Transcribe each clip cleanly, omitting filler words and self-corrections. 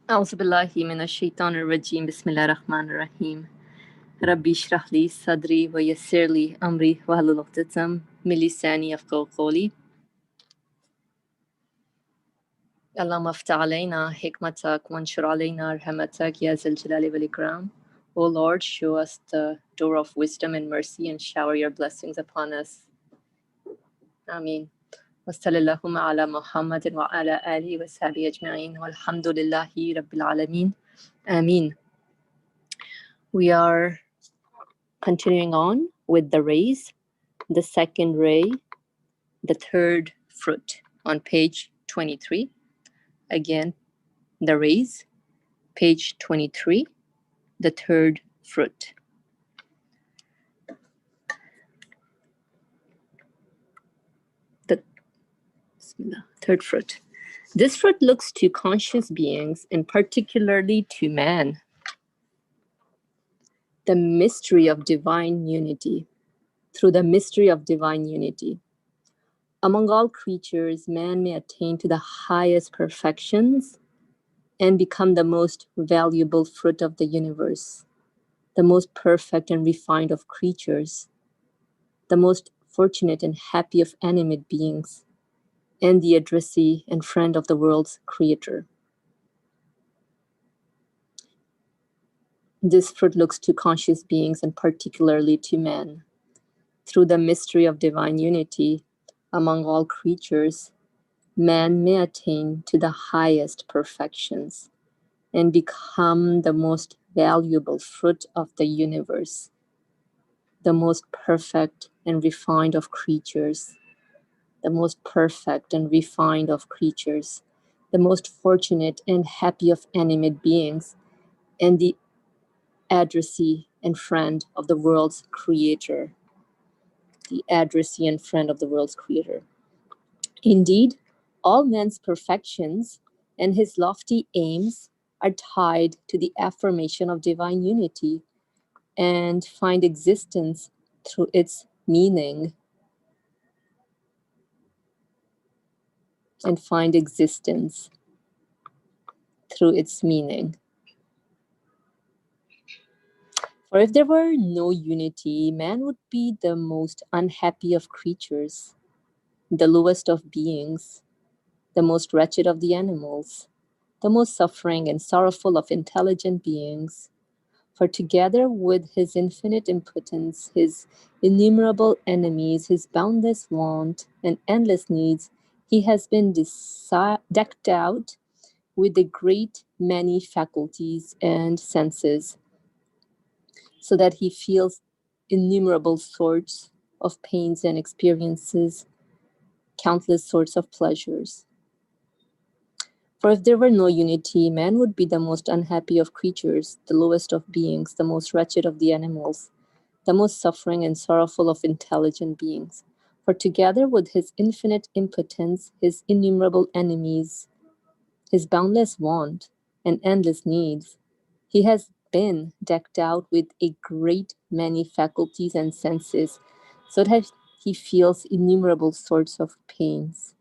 أعوذ بالله من الشيطان الرجيم بسم الله الرحمن الرحيم ربي اشرح لي صدري ويسر لي أمري واحلل عقدة من لساني يفقهوا قولي اللهم افتح علينا حكمتك وانشر علينا رحمتك يا ذا الجلال والإكرام. O Lord, show us the door of wisdom and mercy and shower your blessings upon us. Ameen. وصلى اللهم على محمد وعلى آله وصحبه أجمعين والحمد لله رب العالمين. Ameen. We are continuing on with the rays, the second ray, the third fruit on page 23. Again, the rays, page 23, the third fruit. The third fruit. This fruit looks to conscious beings and particularly to man. The mystery of divine unity. Through the mystery of divine unity. Among all creatures, man may attain to the highest perfections and become the most valuable fruit of the universe, the most perfect and refined of creatures, the most fortunate and happy of animate beings, and the addressee and friend of the world's creator. This fruit looks to conscious beings and particularly to man. Through the mystery of divine unity among all creatures, man may attain to the highest perfections and become the most valuable fruit of the universe, the most perfect and refined of creatures, the most perfect and refined of creatures, the most fortunate and happy of animate beings, and the addressee and friend of the world's creator. The addressee and friend of the world's creator. Indeed, all man's perfections and his lofty aims are tied to the affirmation of divine unity and find existence through its meaning. And find existence through its meaning. For if there were no unity, man would be the most unhappy of creatures, the lowest of beings, the most wretched of the animals, the most suffering and sorrowful of intelligent beings. For together with his infinite impotence, his innumerable enemies, his boundless want, and endless needs, he has been decked out with a great many faculties and senses, so that he feels innumerable sorts of pains and experiences, countless sorts of pleasures. For if there were no unity, man would be the most unhappy of creatures, the lowest of beings, the most wretched of the animals, the most suffering and sorrowful of intelligent beings. For together with his infinite impotence, his innumerable enemies, his boundless want, and endless needs, he has been decked out with a great many faculties and senses, so that he feels innumerable sorts of pains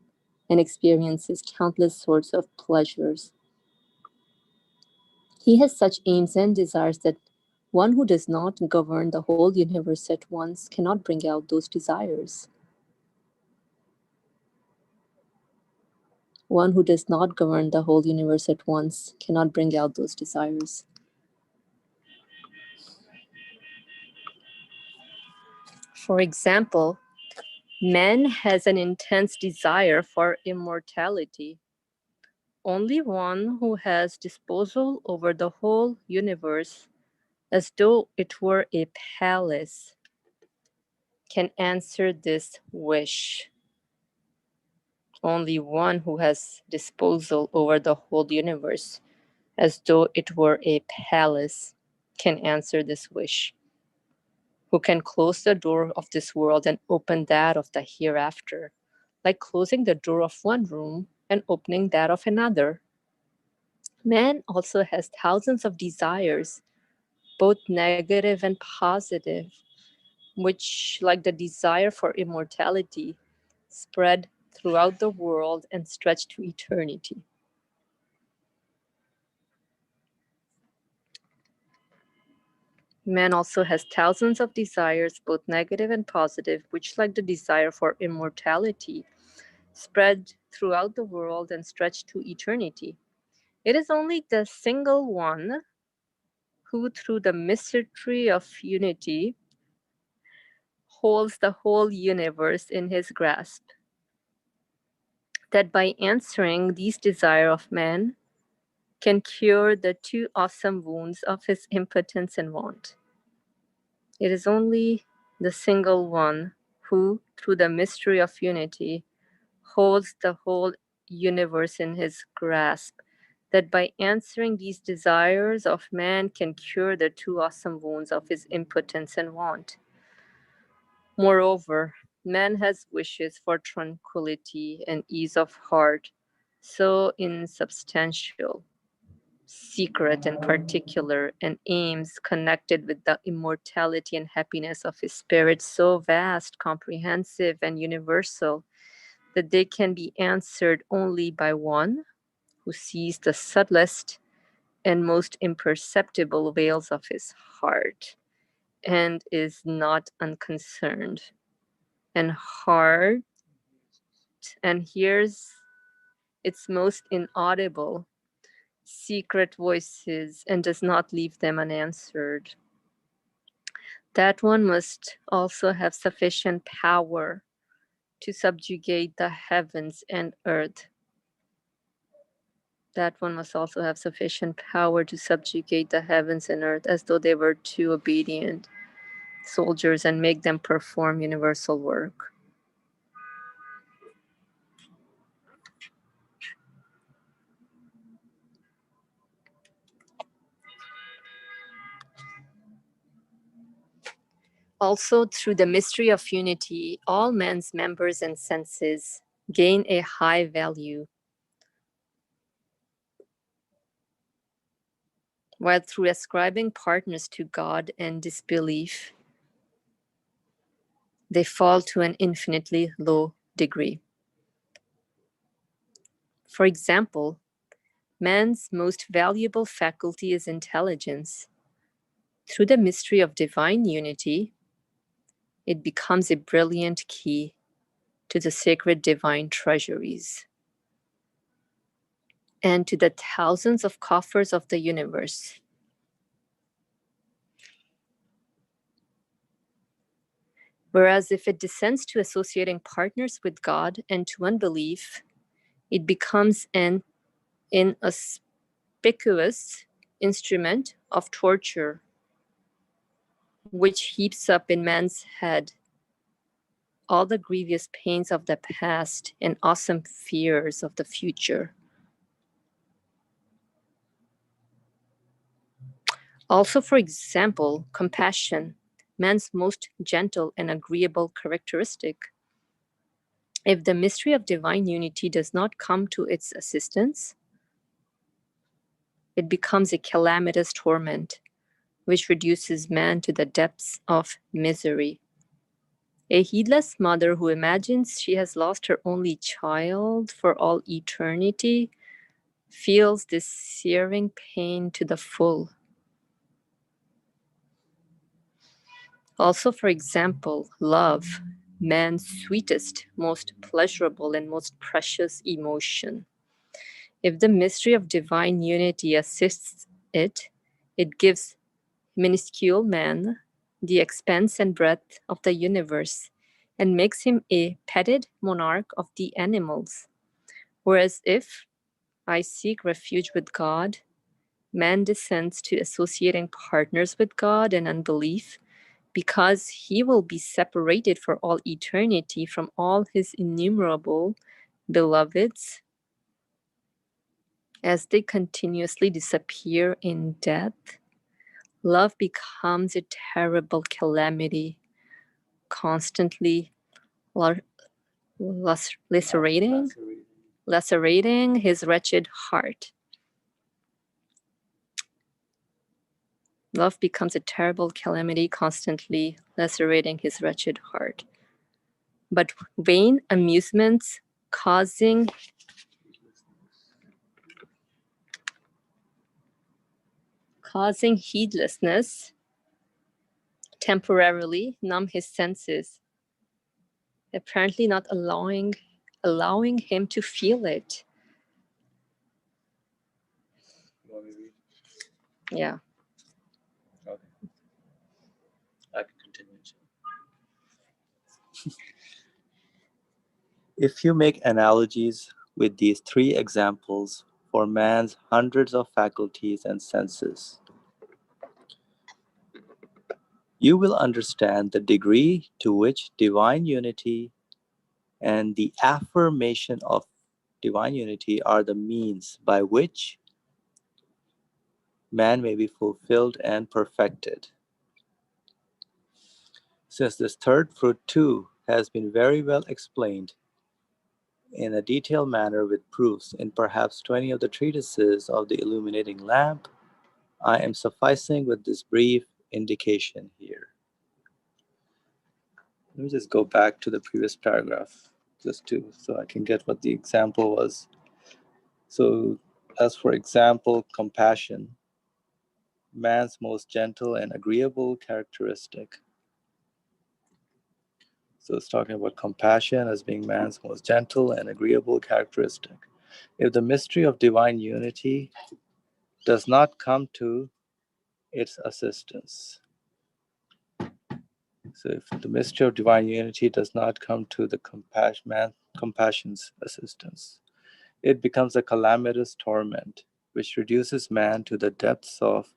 and experiences countless sorts of pleasures. He has such aims and desires that one who does not govern the whole universe at once cannot bring out those desires. One who does not govern the whole universe at once cannot bring out those desires. For example, man has an intense desire for immortality. Only one who has disposal over the whole universe, as though it were a palace, can answer this wish. Only one who has disposal over the whole universe, as though it were a palace, can answer this wish. Who can close the door of this world and open that of the hereafter, like closing the door of one room and opening that of another. Man also has thousands of desires, both negative and positive, which, like the desire for immortality, spread throughout the world and stretch to eternity. Man also has thousands of desires, both negative and positive, which, like the desire for immortality, spread throughout the world and stretch to eternity. It is only the single one who, through the mystery of unity, holds the whole universe in his grasp, that by answering these desires of man, can cure the two awesome wounds of his impotence and want. It is only the single one who, through the mystery of unity, holds the whole universe in his grasp, that by answering these desires of man can cure the two awesome wounds of his impotence and want. Moreover, man has wishes for tranquility and ease of heart, so insubstantial, secret, and particular, and aims connected with the immortality and happiness of his spirit, so vast, comprehensive, and universal, that they can be answered only by one who sees the subtlest and most imperceptible veils of his heart and is not unconcerned and heart and hears its most inaudible secret voices and does not leave them unanswered. That one must also have sufficient power to subjugate the heavens and earth. That one must also have sufficient power to subjugate the heavens and earth as though they were two obedient soldiers and make them perform universal work. Also, through the mystery of unity, all man's members and senses gain a high value, while through ascribing partners to God and disbelief, they fall to an infinitely low degree. For example, man's most valuable faculty is intelligence. Through the mystery of divine unity, it becomes a brilliant key to the sacred divine treasuries and to the thousands of coffers of the universe. Whereas if it descends to associating partners with God and to unbelief, it becomes an inauspicious instrument of torture, which heaps up in man's head all the grievous pains of the past and awesome fears of the future. Also, for example, compassion, man's most gentle and agreeable characteristic. If the mystery of divine unity does not come to its assistance, it becomes a calamitous torment, which reduces man to the depths of misery. A heedless mother who imagines she has lost her only child for all eternity feels this searing pain to the full. Also, for example, love, man's sweetest, most pleasurable, and most precious emotion. If the mystery of divine unity assists it, it gives minuscule man the expanse and breadth of the universe and makes him a petted monarch of the animals. Whereas if I seek refuge with God, man descends to associating partners with God and unbelief because he will be separated for all eternity from all his innumerable beloveds as they continuously disappear in death. Love becomes a terrible calamity, constantly lacerating his wretched heart. Love becomes a terrible calamity, constantly lacerating his wretched heart. But vain amusements causing heedlessness temporarily numb his senses, apparently not allowing him to feel it. You want me to read? Yeah. Okay. I can continue. If you make analogies with these three examples for man's hundreds of faculties and senses, you will understand the degree to which divine unity and the affirmation of divine unity are the means by which man may be fulfilled and perfected. Since this third fruit too has been very well explained in a detailed manner with proofs in perhaps 20 of the treatises of the illuminating lamp, I am sufficing with this brief indication here. Let me just go back to the previous paragraph just so I can get what the example was. So, as for example, compassion, man's most gentle and agreeable characteristic. So it's talking about compassion as being man's most gentle and agreeable characteristic. If the mystery of divine unity does not come to its assistance, so if the mystery of divine unity does not come to the compassion's assistance, it becomes a calamitous torment, which reduces man to the depths of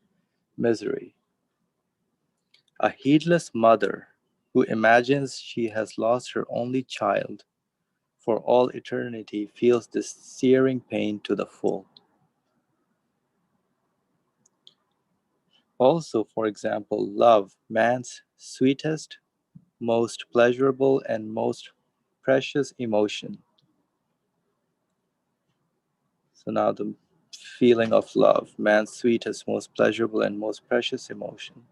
misery. A heedless mother who imagines she has lost her only child for all eternity feels this searing pain to the full. Also, for example, love, man's sweetest, most pleasurable, and most precious emotion. So now the feeling of love, man's sweetest, most pleasurable, and most precious emotion.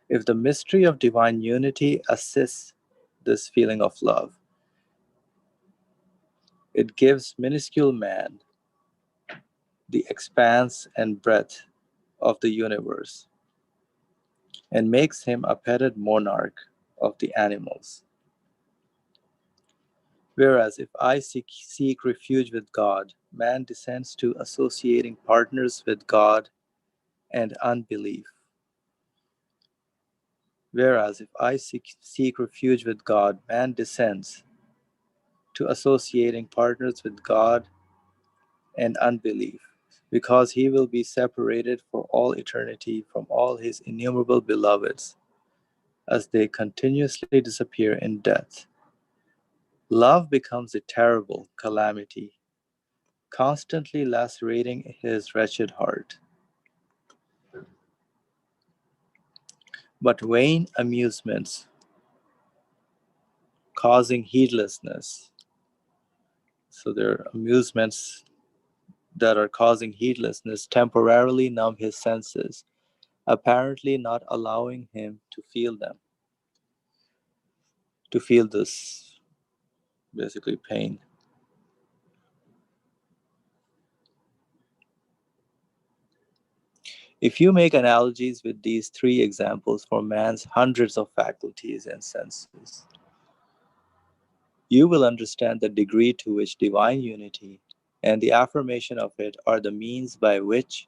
If the mystery of divine unity assists this feeling of love, it gives minuscule man the expanse and breadth of the universe and makes him a petted monarch of the animals. Whereas if I seek refuge with God, man descends to associating partners with God and unbelief. Whereas if I seek refuge with God, man descends to associating partners with God and unbelief, because he will be separated for all eternity from all his innumerable beloveds as they continuously disappear in death. Love becomes a terrible calamity, constantly lacerating his wretched heart. But vain amusements, causing heedlessness. So there are amusements that are causing heedlessness, temporarily numb his senses, apparently not allowing him to feel them, to feel this basically pain. If you make analogies with these three examples for man's hundreds of faculties and senses, you will understand the degree to which divine unity and the affirmation of it are the means by which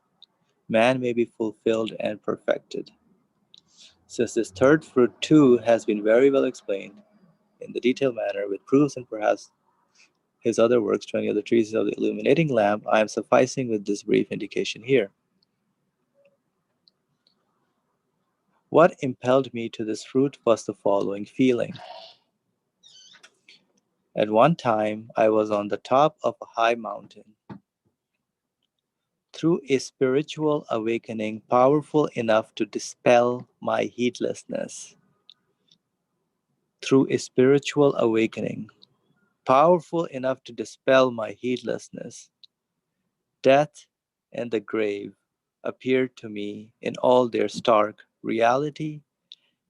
man may be fulfilled and perfected. Since this third fruit too has been very well explained in the detailed manner with proofs and perhaps his other works, 20 other treatises of the illuminating lamp, I am sufficing with this brief indication here. What impelled me to this fruit was the following feeling. At one time, I was on the top of a high mountain. Through a spiritual awakening powerful enough to dispel my heedlessness. Through a spiritual awakening powerful enough to dispel my heedlessness, death and the grave appeared to me in all their stark reality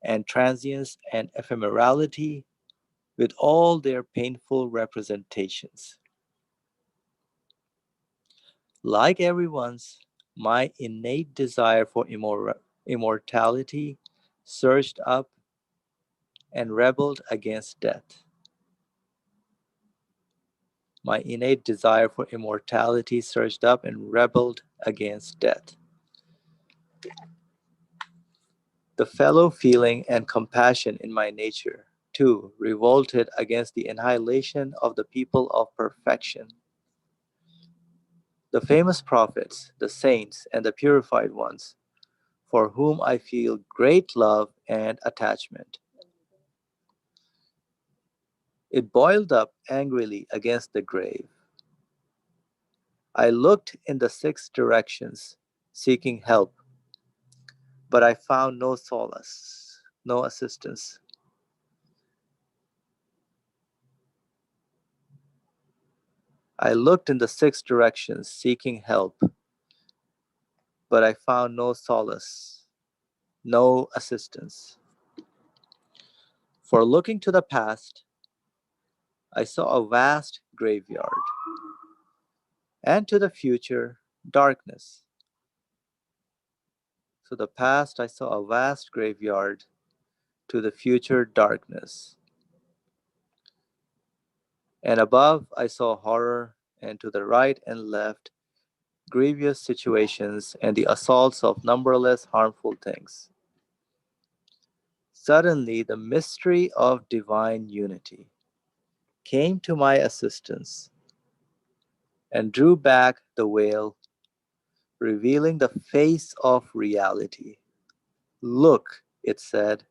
and transience and ephemerality, with all their painful representations. Like everyone's, my innate desire for immortality surged up and rebelled against death. My innate desire for immortality surged up and rebelled against death. The fellow feeling and compassion in my nature, too, revolted against the annihilation of the people of perfection. The famous prophets, the saints, and the purified ones, for whom I feel great love and attachment. It boiled up angrily against the grave. I looked in the six directions, seeking help, but I found no solace, no assistance. I looked in the six directions, seeking help, but I found no solace, no assistance. For looking to the past, I saw a vast graveyard, and to the future, darkness. So the past, I saw a vast graveyard, to the future, darkness. And above, I saw horror, and to the right and left, grievous situations and the assaults of numberless harmful things. Suddenly, the mystery of divine unity came to my assistance and drew back the veil, revealing the face of reality. Look, it said.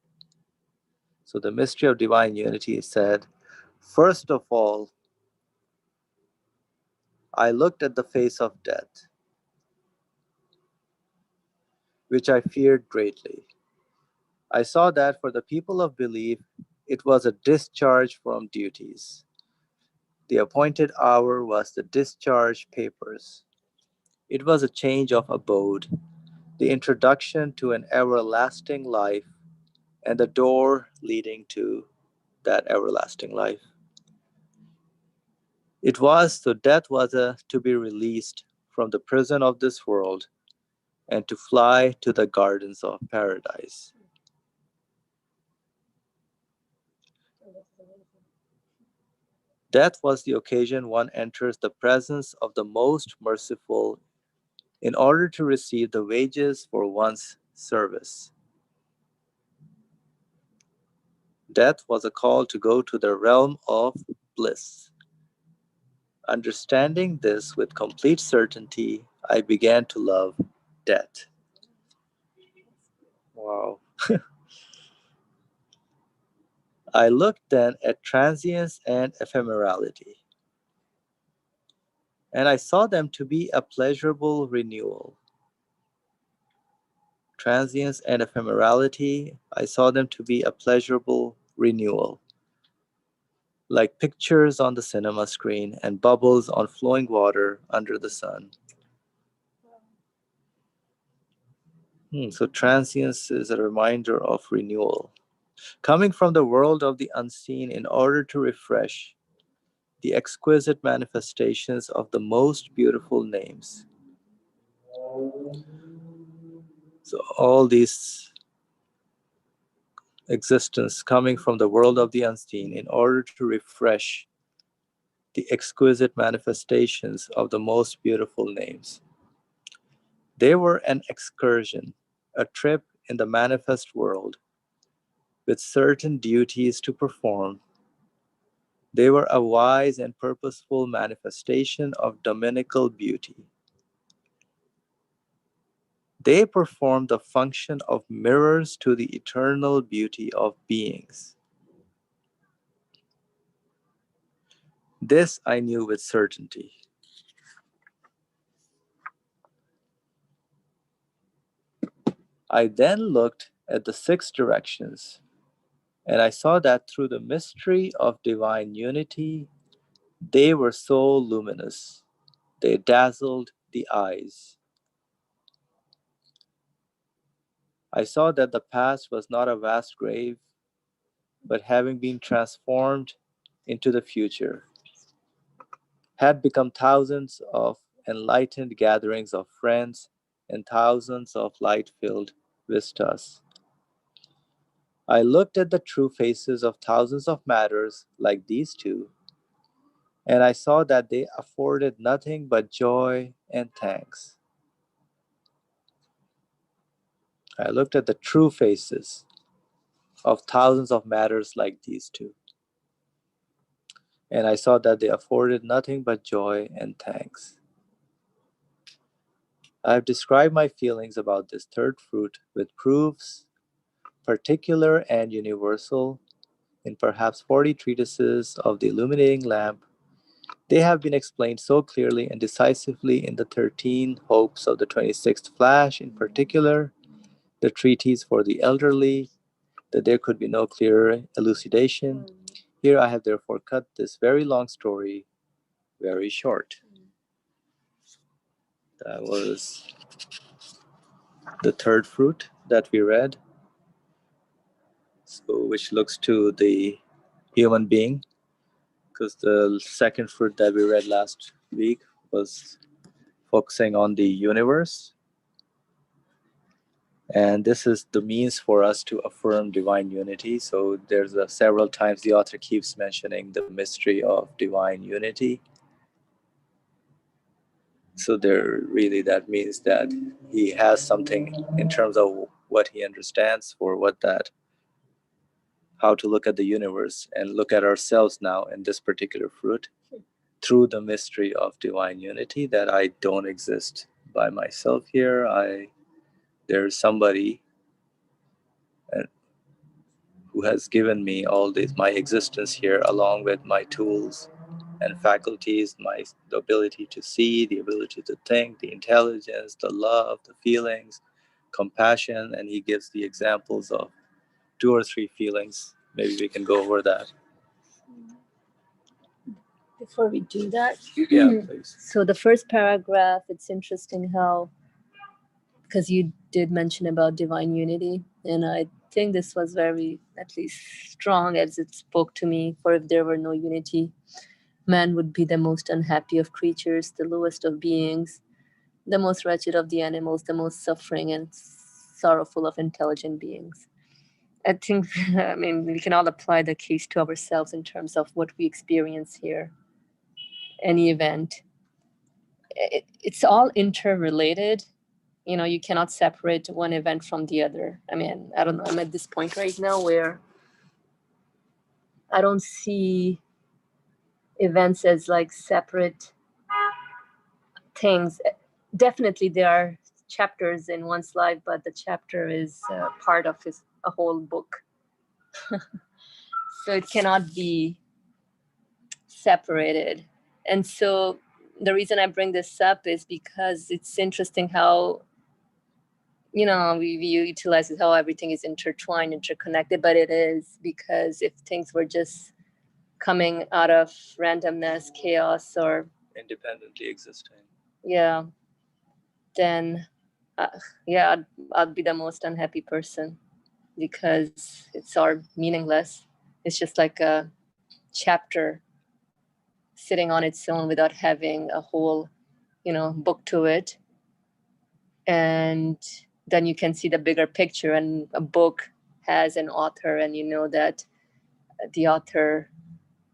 So, the mystery of divine unity said, first of all, I looked at the face of death, which I feared greatly. I saw that for the people of belief, it was a discharge from duties. The appointed hour was the discharge papers. It was a change of abode, the introduction to an everlasting life, and the door leading to that everlasting life. It was so death was to be released from the prison of this world and to fly to the gardens of paradise. Death was the occasion one enters the presence of the most merciful in order to receive the wages for one's service. Death was a call to go to the realm of bliss. Understanding this with complete certainty, I began to love death. Wow. I looked then at transience and ephemerality, and I saw them to be a pleasurable renewal. Transience and ephemerality, I saw them to be a pleasurable renewal, like pictures on the cinema screen and bubbles on flowing water under the sun. So, transience is a reminder of renewal. Coming from the world of the unseen in order to refresh the exquisite manifestations of the most beautiful names. So, all these existence coming from the world of the unseen in order to refresh the exquisite manifestations of the most beautiful names. They were an excursion, a trip in the manifest world with certain duties to perform. They were a wise and purposeful manifestation of dominical beauty. They performed the function of mirrors to the eternal beauty of beings. This I knew with certainty. I then looked at the six directions, and I saw that through the mystery of divine unity, they were so luminous, they dazzled the eyes. I saw that the past was not a vast grave, but having been transformed into the future, had become thousands of enlightened gatherings of friends and thousands of light filled vistas. I looked at the true faces of thousands of matters like these two, and I saw that they afforded nothing but joy and thanks. I looked at the true faces of thousands of matters like these two, and I saw that they afforded nothing but joy and thanks. I have described my feelings about this third fruit with proofs, particular and universal, in perhaps 40 treatises of the illuminating lamp. They have been explained so clearly and decisively in the 13 hopes of the 26th flash, in particular, the treatise for the elderly, that there could be no clearer elucidation. Here I have therefore cut this very long story very short. That was the third fruit that we read, so which looks to the human being, because the second fruit that we read last week was focusing on the universe. And this is the means for us to affirm divine unity. So there's several times the author keeps mentioning the mystery of divine unity. So there really that means that he has something in terms of what he understands for what that, how to look at the universe and look at ourselves now in this particular fruit through the mystery of divine unity, that I don't exist by myself here. There's somebody uh, who has given me all this, my existence here, along with my tools and faculties, the ability to see, the ability to think, the intelligence, the love, the feelings, compassion. And he gives the examples of two or three feelings. Maybe we can go over that. Before we do that, Yeah, please. so the first paragraph, it's interesting how, because you did mention about divine unity, and I think this was very, at least, strong as it spoke to me. For if there were no unity, man would be the most unhappy of creatures, the lowest of beings, the most wretched of the animals, the most suffering and sorrowful of intelligent beings. I think, I mean, we can all apply the case to ourselves in terms of what we experience here, any event. It's all interrelated. You know, you cannot separate one event from the other. I mean, I don't know. I'm at this point right now where I don't see events as like separate things. Definitely, there are chapters in one's life, but the chapter is part of a whole book. So it cannot be separated. And so the reason I bring this up is because it's interesting how, we utilize how everything is intertwined, interconnected, but it is, because if things were just coming out of randomness, chaos, or Independently existing. yeah, then uh, yeah, I'd be the most unhappy person, because it's all meaningless. It's just like a chapter sitting on its own without having a whole, book to it. And then you can see the bigger picture, and a book has an author, and you know that the author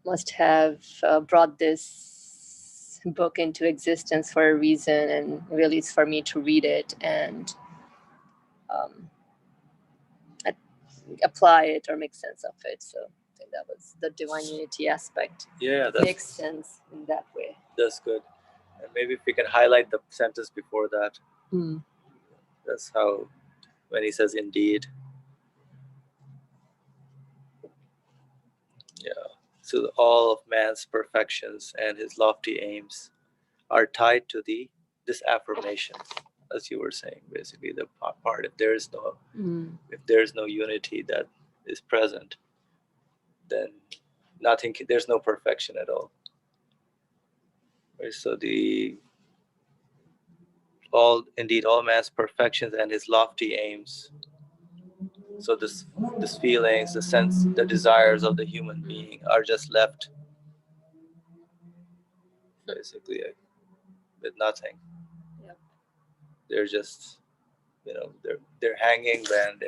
must have brought this book into existence for a reason, and really it's for me to read it and um, apply it or make sense of it. So I think that was the divine unity aspect. Yeah, that makes sense in that way. That's good. And maybe if we can highlight the sentence before that. That's how, when he says indeed. Yeah. So all of man's perfections and his lofty aims are tied to this affirmation, as you were saying, basically the part. If there is no unity that is present, then nothing. There's no perfection at all. Right? So all man's perfections and his lofty aims. So this feelings, the sense, the desires of the human being are just left basically with nothing. Yep. They're just, they're hanging, and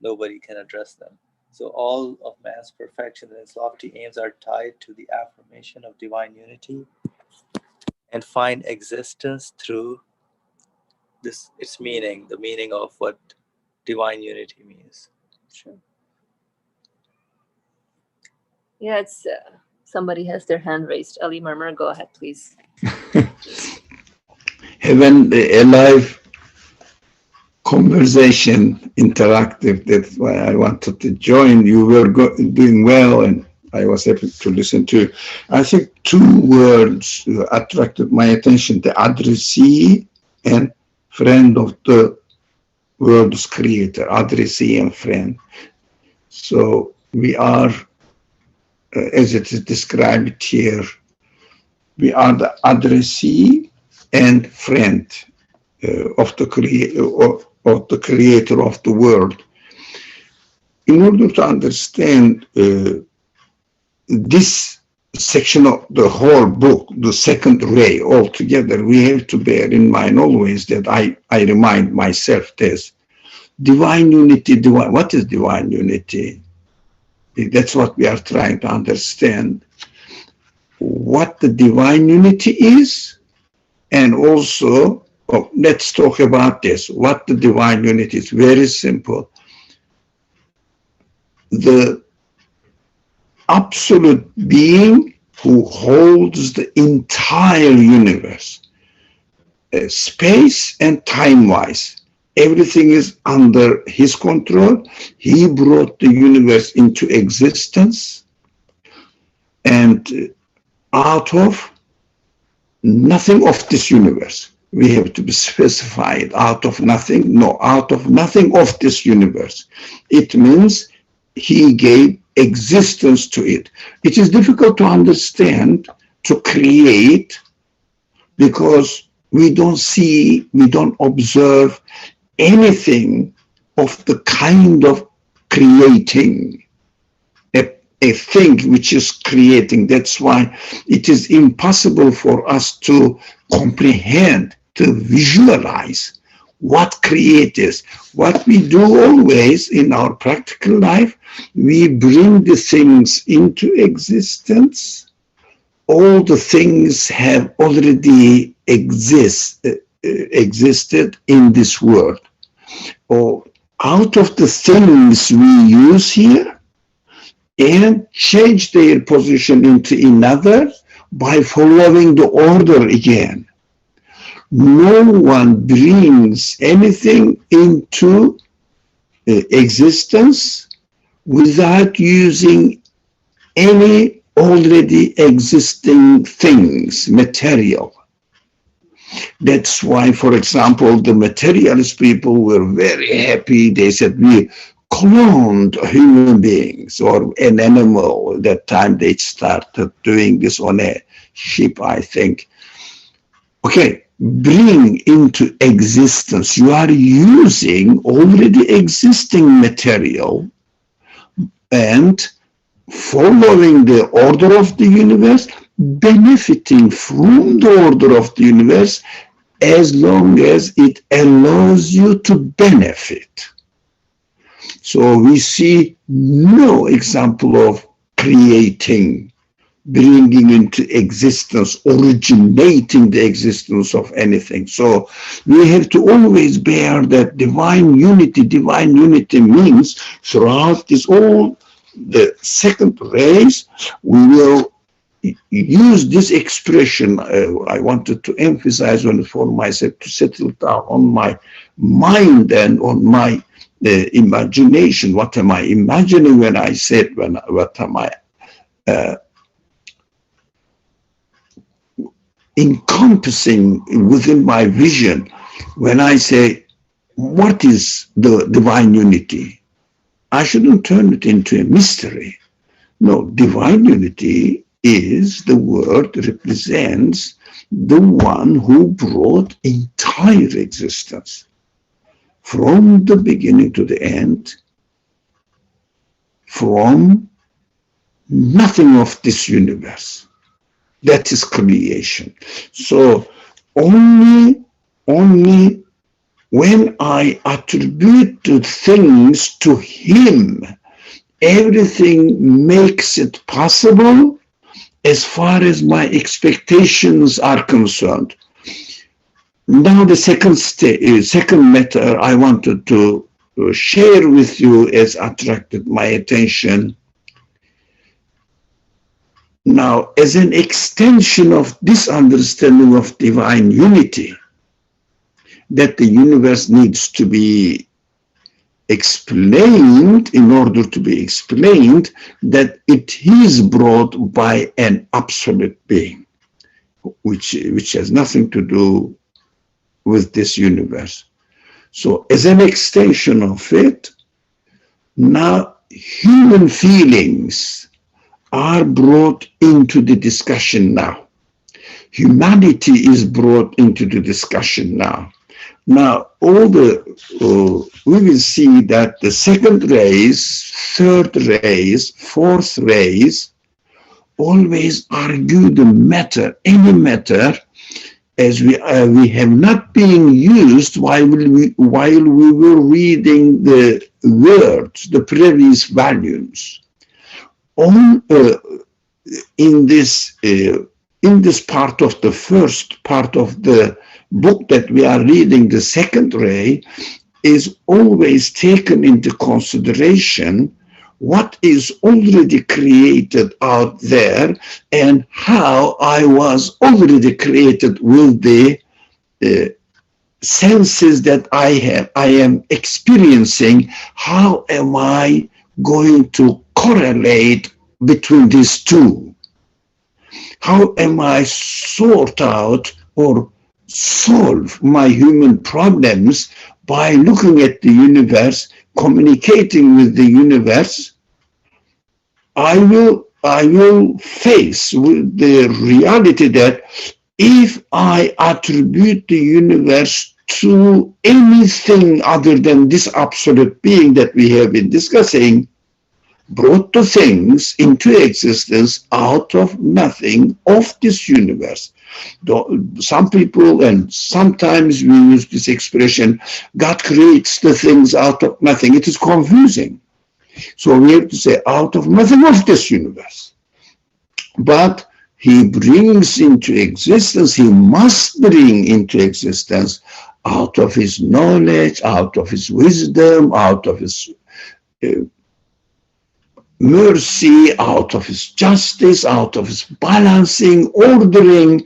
nobody can address them. So all of man's perfections and his lofty aims are tied to the affirmation of divine unity and find existence through this its meaning, the meaning of what divine unity means. Sure. Yeah, it's somebody has their hand raised. Ali Murmur, go ahead, please. Having a live conversation, interactive. That's why I wanted to join. You were doing well, and I was happy to listen to. I think two words attracted my attention: the addressee and friend of the world's creator. Addressee and friend. So we are, as it is described here, we are the addressee and friend of the creator of the world. In order to understand this section of the whole book, the second ray altogether, we have to bear in mind always that I remind myself this: divine unity. What is divine unity? That's what we are trying to understand. What the divine unity is, and also, let's talk about this. What the divine unity is. Very simple. The absolute being who holds the entire universe, space and time-wise. Everything is under his control. He brought the universe into existence, and out of nothing of this universe. We have to be specified. Out of nothing? No, out of nothing of this universe. It means he gave existence to it. It is difficult to understand, to create, because we don't see, we don't observe anything of the kind of creating. A thing which is creating. That's why it is impossible for us to comprehend, to visualize what create is. What we do always in our practical life, we bring the things into existence. All the things have already existed in this world. Or out of the things we use here, and change their position into another by following the order again. No one brings anything into existence without using any already existing things, material. That's why, for example, the materialist people were very happy. They said, we cloned human beings or an animal. That time they started doing this on a ship, I think. Okay, bring into existence. You are using already existing material and following the order of the universe, benefiting from the order of the universe as long as it allows you to benefit. So we see no example of creating, bringing into existence, originating the existence of anything. So we have to always bear that divine unity. Divine unity means throughout this all the second race, we will use this expression. I wanted to emphasize on it for myself, to settle down on my mind and on my imagination. What am I imagining when I said, what am I encompassing within my vision when I say, what is the divine unity? I shouldn't turn it into a mystery. No, divine unity is the word represents the one who brought entire existence from the beginning to the end, from nothing of this universe. That is creation. So only when I attribute to things to him, everything makes it possible as far as my expectations are concerned. Now the second matter I wanted to share with you has attracted my attention. Now, as an extension of this understanding of divine unity, that the universe needs to be explained, in order to be explained, that it is brought by an absolute being, which has nothing to do with this universe. So as an extension of it, now human feelings are brought into the discussion now. Humanity is brought into the discussion now. Now, we will see that the second race, third race, fourth race, always argue the matter, any matter, as we have not been used while we were reading the words, the previous volumes. In this part of the first part of the book that we are reading, the second ray, is always taken into consideration what is already created out there and how I was already created with the senses that I am experiencing. How am I going to correlate between these two? How am I sort out or solve my human problems by looking at the universe, communicating with the universe? I will face with the reality that if I attribute the universe to anything other than this absolute being that we have been discussing, brought the things into existence out of nothing of this universe. Some people, and sometimes we use this expression, God creates the things out of nothing. It is confusing. So we have to say out of nothing of this universe. But he brings into existence, he must bring into existence out of his knowledge, out of his wisdom, out of his mercy, out of his justice, out of his balancing, ordering,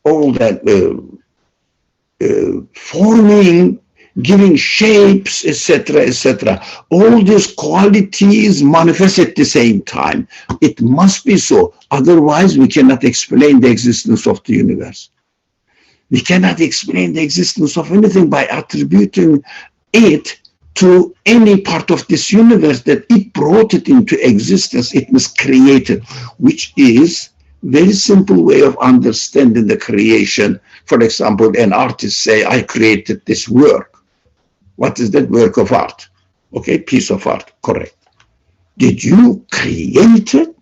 all that, forming, giving shapes, etc., etc. All these qualities manifest at the same time. It must be so. Otherwise, we cannot explain the existence of the universe. We cannot explain the existence of anything by attributing it to any part of this universe, that it brought it into existence, it was created, which is very simple way of understanding the creation. For example, an artist say, I created this work. What is that work of art? Okay, piece of art, correct. Did you create it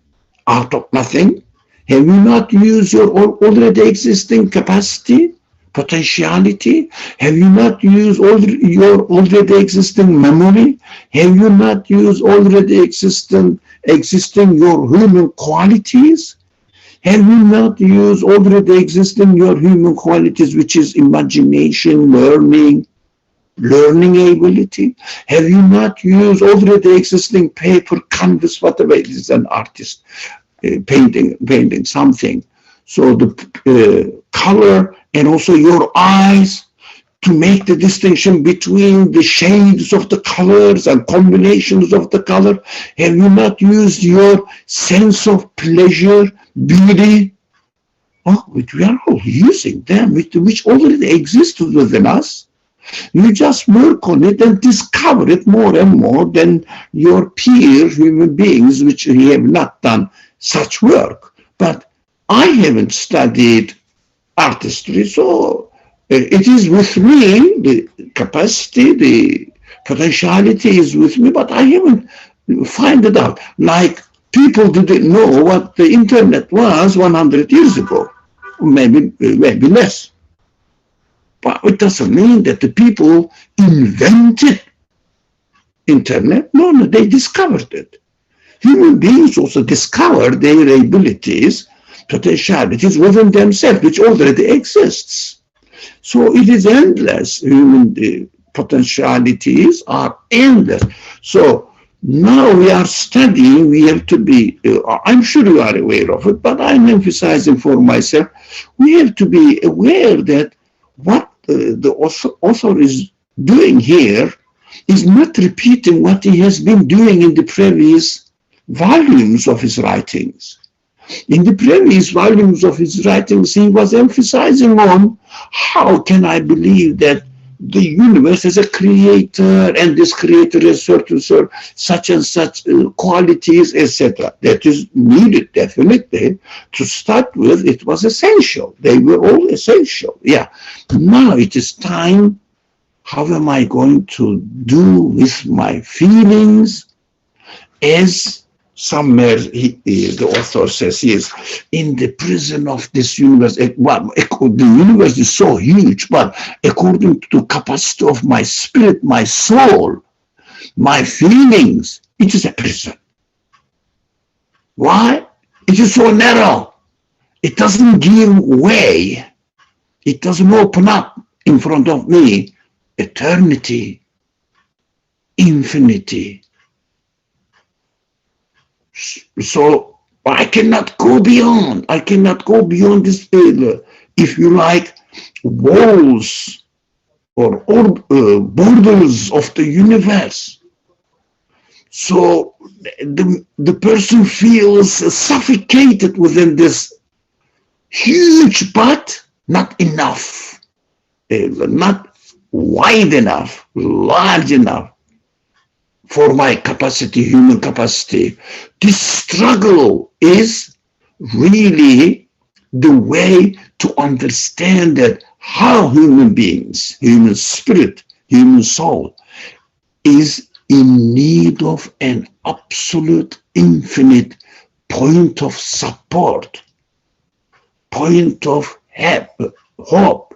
out of nothing? Have you not used your already existing capacity, potentiality? Have you not used your already existing memory? Have you not used already existing your human qualities? Have you not used already existing your human qualities, which is imagination, learning ability? Have you not used already existing paper, canvas, whatever it is, an artist painting something? So the color and also your eyes, to make the distinction between the shades of the colors and combinations of the color. Have you not used your sense of pleasure, beauty? Oh, which we are all using them, which already exists within us. You just work on it and discover it more and more than your peer human beings, which have not done such work. But I haven't studied artistry, so it is with me, the capacity, the potentiality is with me, but I haven't find it out. Like people didn't know what the internet was 100 years ago, maybe less. But it doesn't mean that the people invented internet. No, no, they discovered it. Human beings also discover their abilities, potentialities within themselves, which already exists. So it is endless. Human potentialities are endless. So now we are studying, we have to be, I'm sure you are aware of it, but I'm emphasizing for myself, we have to be aware that what the author is doing here is not repeating what he has been doing in the previous volumes of his writings. In the previous volumes of his writings, he was emphasizing on how can I believe that the universe is a creator and this creator has certain such and such qualities, etc. That is needed definitely. To start with, it was essential. They were all essential. Yeah. Now it is time. How am I going to do with my feelings? As somewhere the author says he is in the prison of this universe. Well, the universe is so huge, but according to the capacity of my spirit, my soul, my feelings, it is a prison. Why? It is so narrow. It doesn't give way. It doesn't open up in front of me eternity, infinity. So I cannot go beyond. I cannot go beyond this, if you like, walls or borders of the universe. So the person feels suffocated within this huge, but not enough, not wide enough, large enough for my capacity, human capacity. This struggle is really the way to understand that how human beings, human spirit, human soul is in need of an absolute, infinite point of support, point of hope,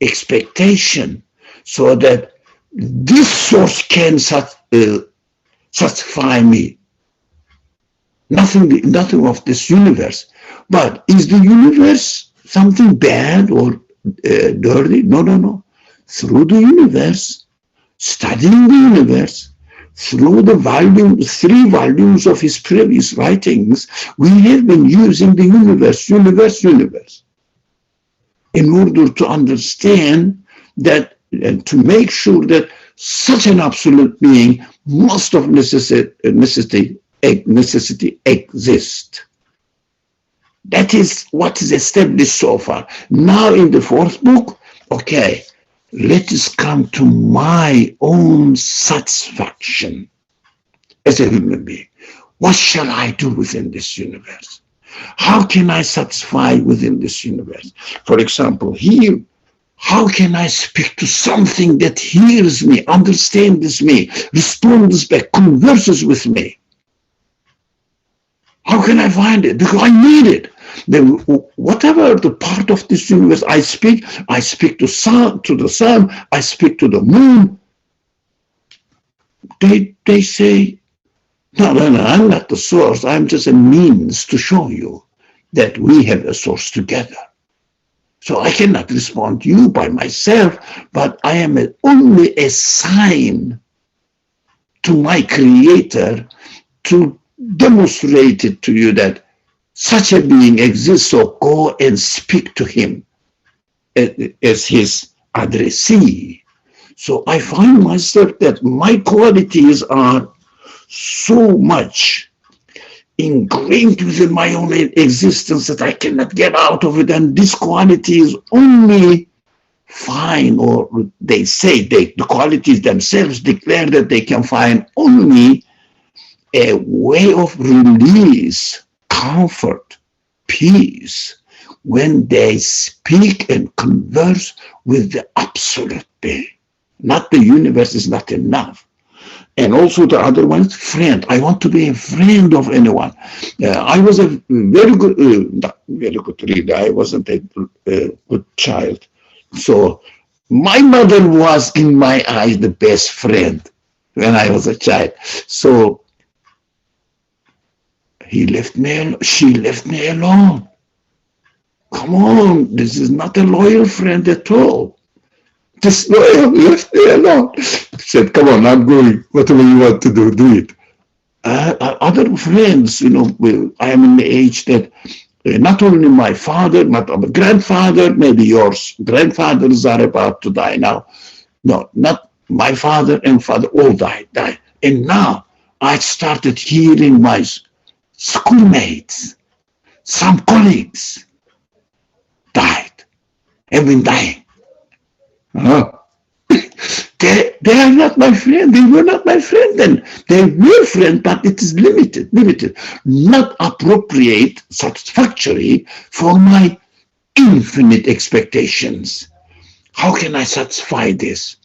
expectation, so that this source can satisfy me. Nothing of this universe. But is the universe something bad or dirty? No, no, no. Through the universe, studying the universe, through the 3 volumes of his previous writings, we have been using the universe, in order to understand that and to make sure that such an absolute being must of necessity exist. That is what is established so far. Now in the 4th book, okay, let us come to my own satisfaction as a human being. What shall I do within this universe? How can I satisfy within this universe? For example, here, how can I speak to something that hears me, understands me, responds back, converses with me? How can I find it? Because I need it. Then whatever the part of this universe I speak to the sun, I speak to the moon. They say, no, I'm not the source. I'm just a means to show you that we have a source together. So I cannot respond to you by myself, but I am only a sign to my creator to demonstrate it to you that such a being exists, so go and speak to him as his addressee. So I find myself that my qualities are so much ingrained within my own existence that I cannot get out of it. And this quality is only find, or they say the qualities themselves declare that they can find only a way of release, comfort, peace, when they speak and converse with the absolute being. Not the universe is not enough. And also the other one is friend. I want to be a friend of anyone. I was a very good, not very good reader. I wasn't a good child. So My mother was, in my eyes, the best friend when I was a child. So she left me alone. Come on, this is not a loyal friend at all. Disloyal, left me alone. Said, come on, I'm going. Whatever you want to do, do it. Other friends, I am in the age that not only my father, but my grandfather, maybe yours grandfathers are about to die now. No, not my father and father, all died. And now I started hearing my schoolmates, some colleagues died, have been dying. Uh, they are not my friend. They were not my friend then. They were friends, but it is limited, not appropriate, satisfactory for my infinite expectations. How can I satisfy this?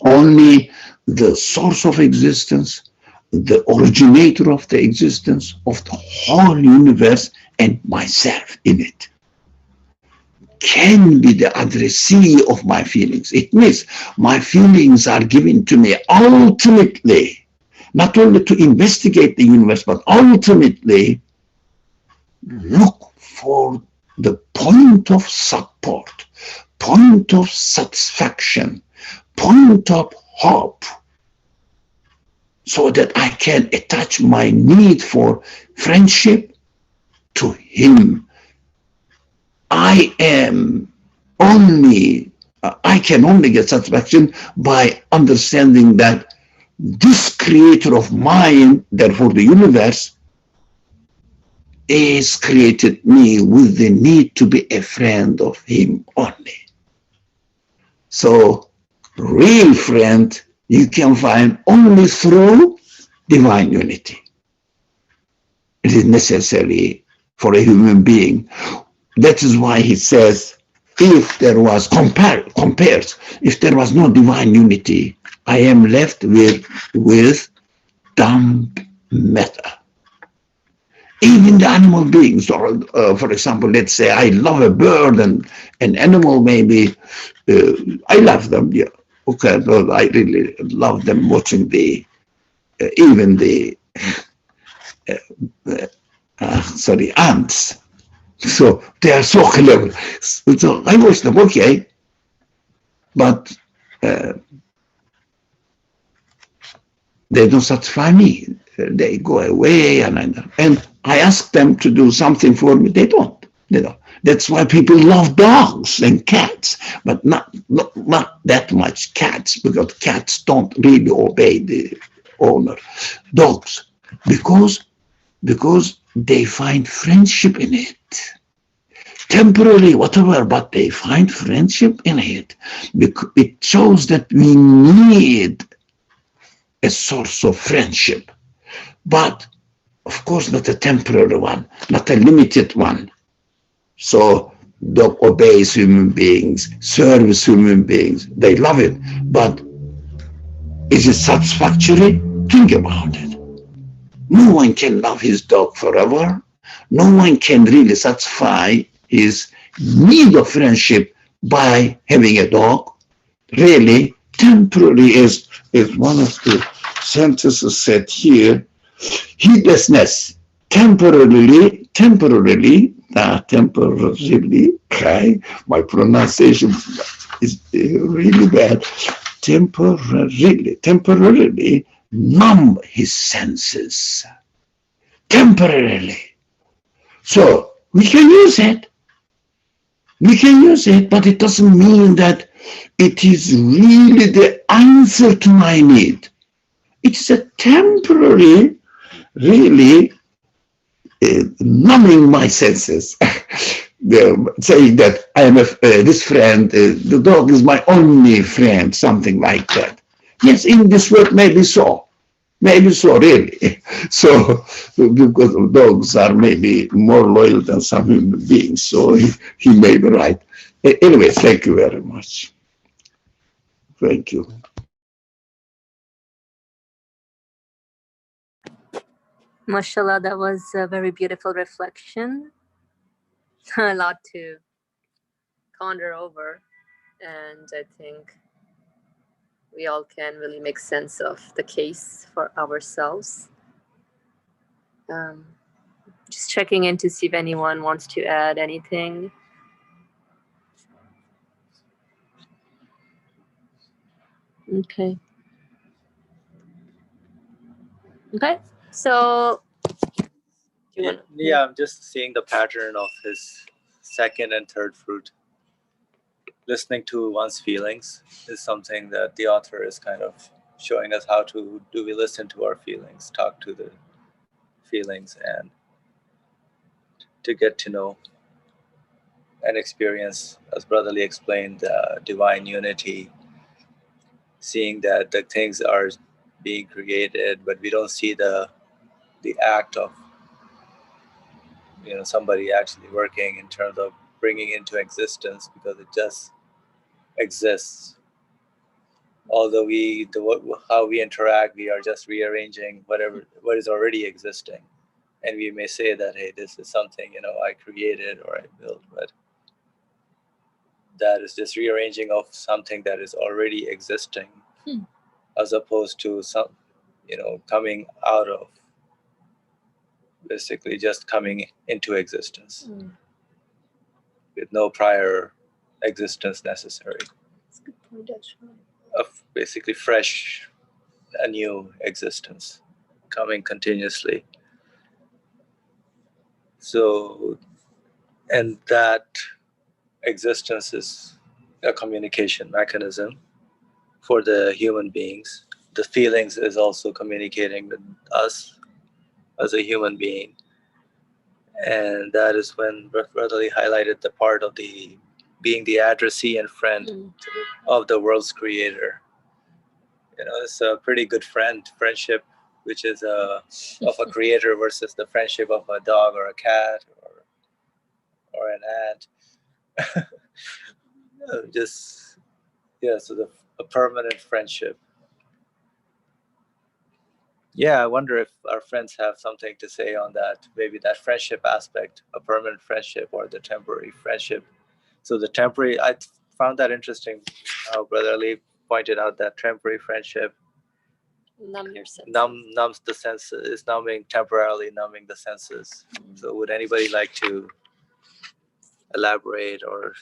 Only the source of existence, the originator of the existence of the whole universe and myself in it can be the addressee of my feelings. It means my feelings are given to me ultimately, not only to investigate the universe, but ultimately look for the point of support, point of satisfaction, point of hope, so that I can attach my need for friendship to Him. I can only get satisfaction by understanding that this creator of mine, therefore the universe, is created me with the need to be a friend of Him only. So, real friend you can find only through divine unity. It is necessary for a human being. That is why he says, if there was compares, if there was no divine unity, I am left with dumb matter. Even the animal beings, or for example, let's say I love a bird and an animal, maybe I love them. Yeah, okay, I really love them watching even the ants. So they are so clever. So I watch them, okay, but uh, they don't satisfy me. They go away, and I ask them to do something for me. They don't. That's why people love dogs and cats, but not that much cats, because cats don't really obey the owner. Dogs, because they find friendship in it. Temporarily, whatever, but they find friendship in it. It shows that we need a source of friendship, but of course not a temporary one, not a limited one. So dog obeys human beings, serves human beings, they love it, but is it satisfactory? Think about it. No one can love his dog forever. No one can really satisfy his need of friendship by having a dog. Really, temporary is one of the sentences said here. Heedlessness, temporarily, okay, my pronunciation is really bad. Temporarily numb his senses. Temporarily. So we can use it. But it doesn't mean that it is really the answer to my need. It's a temporary, really numbing my senses. Saying that I am this friend, the dog is my only friend, something like that. Yes, in this world, maybe so. Maybe so, really. So, because dogs are maybe more loyal than some human beings, so he may be right. Anyway, thank you very much. Thank you. Mashallah, that was a very beautiful reflection. A lot to ponder over. And I think we all can really make sense of the case for ourselves. Just checking in to see if anyone wants to add anything. Okay. Okay. So, yeah, I'm just seeing the pattern of his second and third fruit. Listening to one's feelings is something that the author is kind of showing us how to do. We listen to our feelings, talk to the feelings, and to get to know and experience, as Brotherly explained, divine unity, seeing that the things are being created, but we don't see the act of somebody actually working in terms of bringing into existence, because it just exists. Although how we interact, we are just rearranging what is already existing, and we may say that, hey, this is something I created or I built, but that is just rearranging of something that is already existing, as opposed to some coming out of, basically just coming into existence with no prior existence necessary. That's a good point, actually. Of basically fresh, a new existence coming continuously. So, and that existence is a communication mechanism for the human beings. The feelings is also communicating with us as a human being. And that is when Brotherly highlighted the part of the being the addressee and friend of the world's creator. It's a pretty good friendship, which is of a creator versus the friendship of a dog or a cat or an ant. Just so a permanent friendship. Yeah, I wonder if our friends have something to say on that. Maybe that friendship aspect, a permanent friendship or the temporary friendship. So the temporary, I found that interesting how Brother Ali pointed out that temporary friendship Numb your senses. numbs the senses, is temporarily numbing the senses. So would anybody like to elaborate or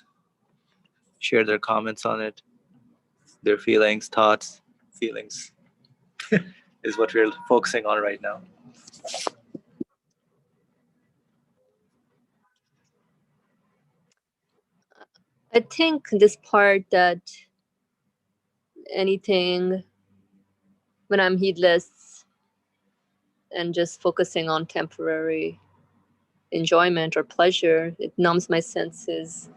share their comments on it? Their feelings, thoughts, feelings is what we're focusing on right now. I think this part that anything when I'm heedless and just focusing on temporary enjoyment or pleasure, it numbs my senses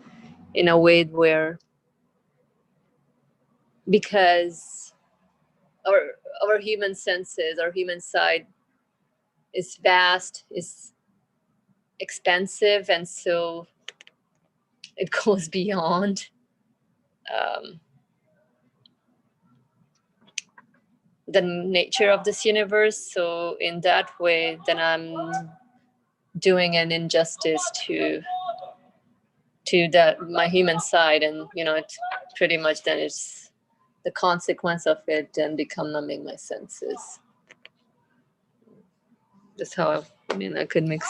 in a way where, because our human senses, our human side is vast, is expensive, and so it goes beyond the nature of this universe. So in that way, then I'm doing an injustice to my human side, and it pretty much then it's the consequence of it and become numbing my senses. That's how I could make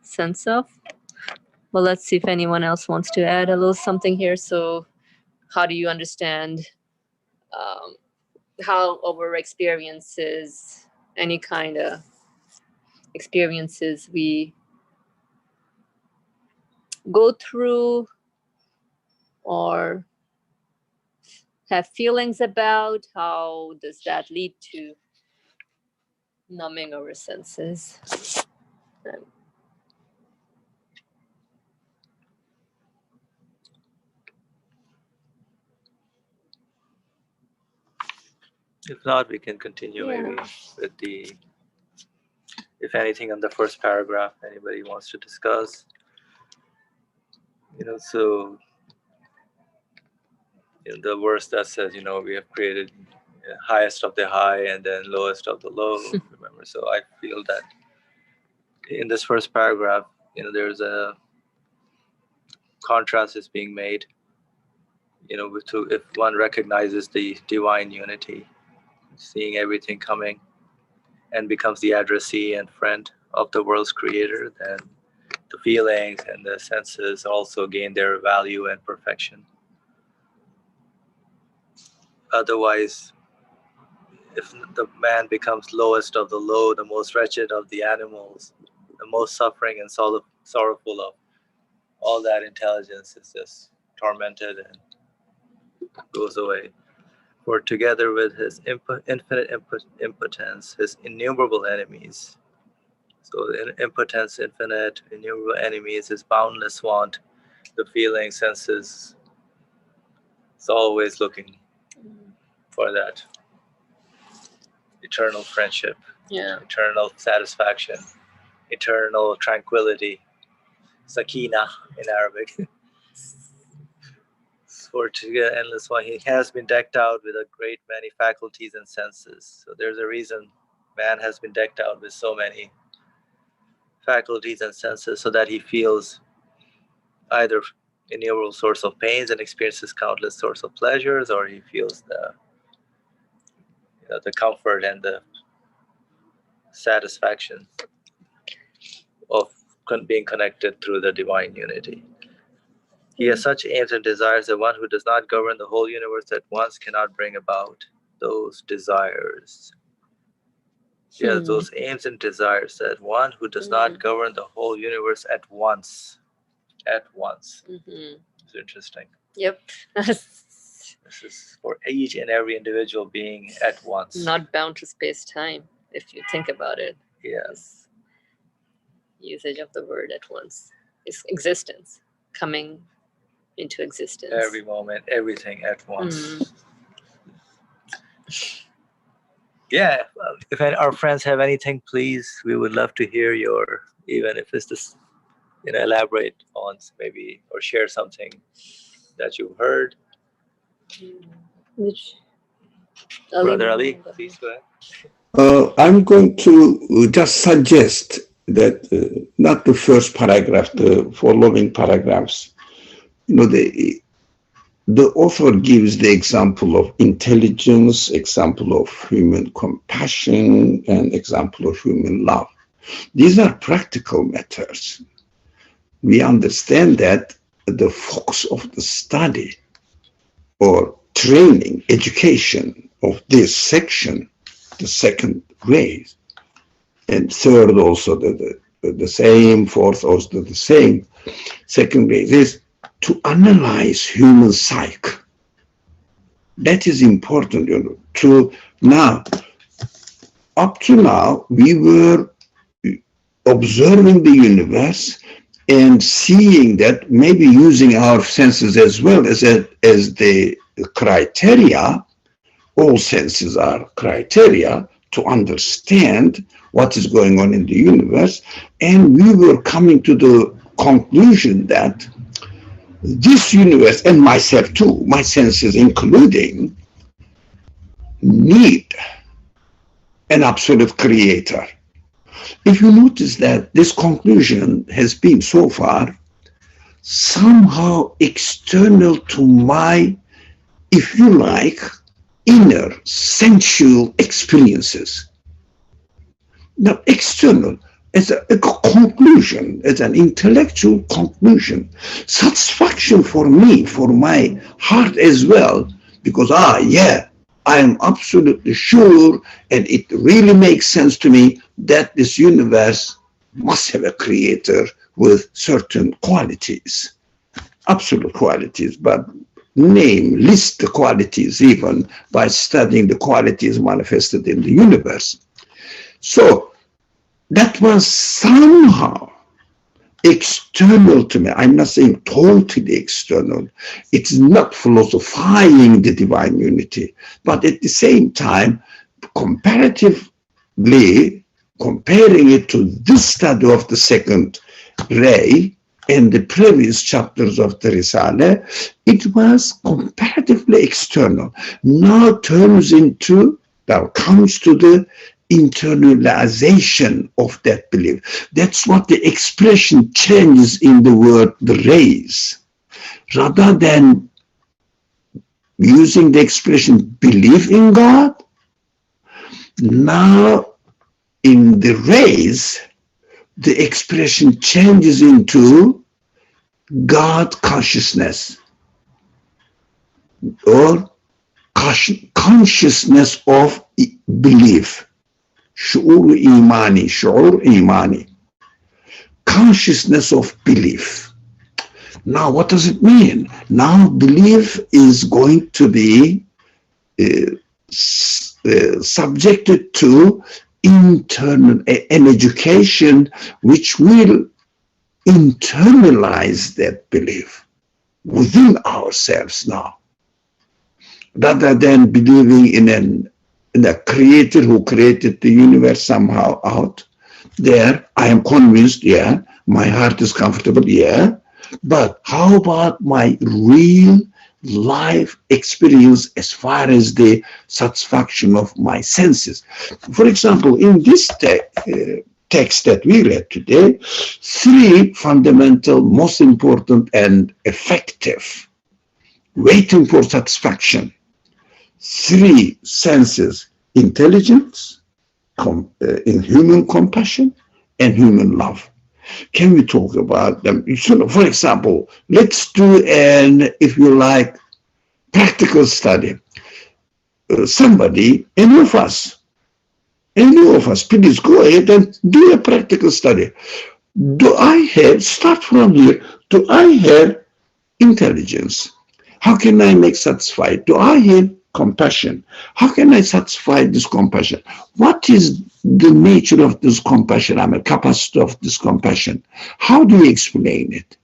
sense of. Well, let's see if anyone else wants to add a little something here. So how do you understand how our experiences, any kind of experiences we go through or have feelings about, how does that lead to numbing our senses? If not, we can continue maybe with if anything, on the first paragraph anybody wants to discuss. So in the verse that says, we have created highest of the high and then lowest of the low. Remember, so I feel that in this first paragraph, there's a contrast is being made if one recognizes the divine unity, seeing everything coming, and becomes the addressee and friend of the world's creator, then the feelings and the senses also gain their value and perfection. Otherwise, if the man becomes lowest of the low, the most wretched of the animals, the most suffering and sorrowful of all that intelligence is just tormented and goes away. For together with his infinite impotence, his innumerable enemies. So impotence, infinite, innumerable enemies, his boundless want, the feeling, senses, it's always looking for that eternal friendship, eternal satisfaction, eternal tranquility, sakina in Arabic. For to get endless one, he has been decked out with a great many faculties and senses. So there's a reason man has been decked out with so many faculties and senses, so that he feels either innumerable source of pains and experiences countless source of pleasures, or he feels the comfort and the satisfaction of being connected through the divine unity. He has such aims and desires that one who does not govern the whole universe at once cannot bring about those desires. He has those aims and desires that one who does not govern the whole universe at once. At once. It's interesting. Yep. This is for each and every individual being at once. Not bound to space-time, if you think about it. Yes. Usage of the word at once. It's existence. Coming into existence. Every moment, everything at once. Yeah, if our friends have anything, please, we would love to hear your, even if it's just, elaborate on maybe, or share something that you heard. Which, Brother Ali, please go ahead. I'm going to just suggest that not the first paragraph, the following paragraphs. The author gives the example of intelligence, example of human compassion, and example of human love. These are practical matters. We understand that the focus of the study or training, education of this section, the second grade, and third also the same, fourth also the same, second grade is to analyze human psyche. That is important, to now, up to now, we were observing the universe and seeing that, maybe using our senses as well as the criteria. All senses are criteria to understand what is going on in the universe. And we were coming to the conclusion that this universe, and myself too, my senses including, need an absolute creator. If you notice that this conclusion has been so far somehow external to my, if you like, inner sensual experiences. Now, external as a conclusion, as an intellectual conclusion, satisfaction for me, for my heart as well, because I am absolutely sure, and it really makes sense to me that this universe must have a creator with certain qualities, absolute qualities, but list the qualities even by studying the qualities manifested in the universe. So that was somehow external to me. I'm not saying totally external. It's not philosophizing the divine unity, but at the same time, comparatively comparing it to this study of the second ray and the previous chapters of the Risale, it was comparatively external. Now comes to the internalization of that belief. That's what the expression changes in the word the rays. Rather than using the expression believe in God. Now in the race, the expression changes into God consciousness or consciousness of belief. شعور إيماني, consciousness of belief. Now, what does it mean? Now, belief is going to be subjected to internal an education which will internalize that belief within ourselves now, rather than believing in a creator who created the universe somehow out there. I am convinced, yeah, my heart is comfortable, yeah, but how about my real life experience as far as the satisfaction of my senses? For example, in this text that we read today, three fundamental, most important and effective waiting for satisfaction, three senses: intelligence, in human compassion, and human love. Can we talk about them? For example, let's do an, if you like, practical study. Somebody, any of us, please go ahead and do a practical study. Do I have, start from here, do I have intelligence? How can I make satisfied? Do I have compassion? How can I satisfy this compassion? What is the nature of this compassion? I mean, capacity of this compassion. How do you explain it?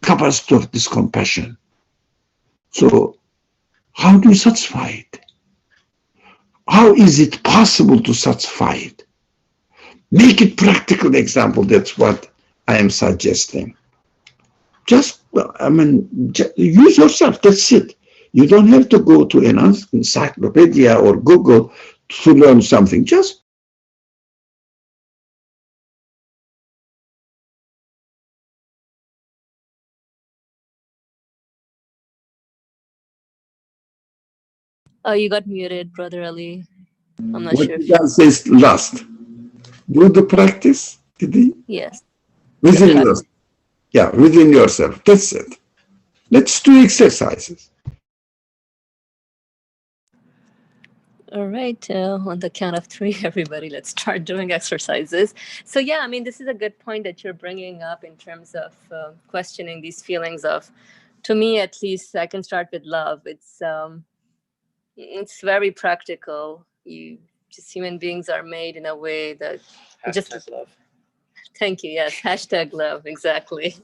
Capacity of this compassion. So, how do you satisfy it? How is it possible to satisfy it? Make it practical example. That's what I am suggesting. Just, use yourself. That's it. You don't have to go to an encyclopedia or Google to learn something. Just Oh, you got muted, Brother Ali. I'm not what sure you if you. can say is last. Do the practice, Yes. within Okay. yourself. Yeah, within yourself. That's it. Let's do exercises. All right. On the count of three, everybody, let's start doing exercises. So, yeah, I mean, this is a good point that you're bringing up in terms of questioning these feelings of, to me at least, I can start with love. It's very practical. You just human beings are made in a way that just love. thank you. Yes, hashtag love. Exactly.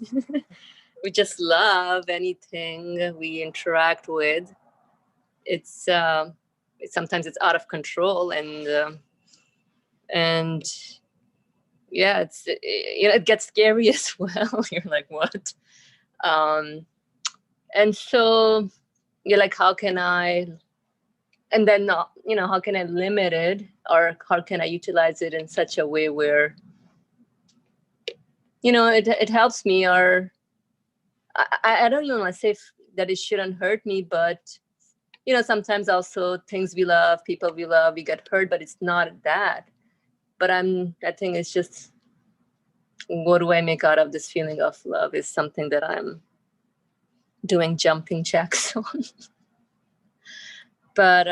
We just love anything we interact with. It's sometimes it's out of control, and yeah, it gets scary as well. You're like, what? Um, and so you're like, how can I? And then how can I limit it, or how can I utilize it in such a way where it helps me, or I don't even want to say that it shouldn't hurt me, but sometimes also things we love, people we love, we get hurt, but it's not that. But I think it's just, what do I make out of this feeling of love is something that I'm doing jumping jacks on. But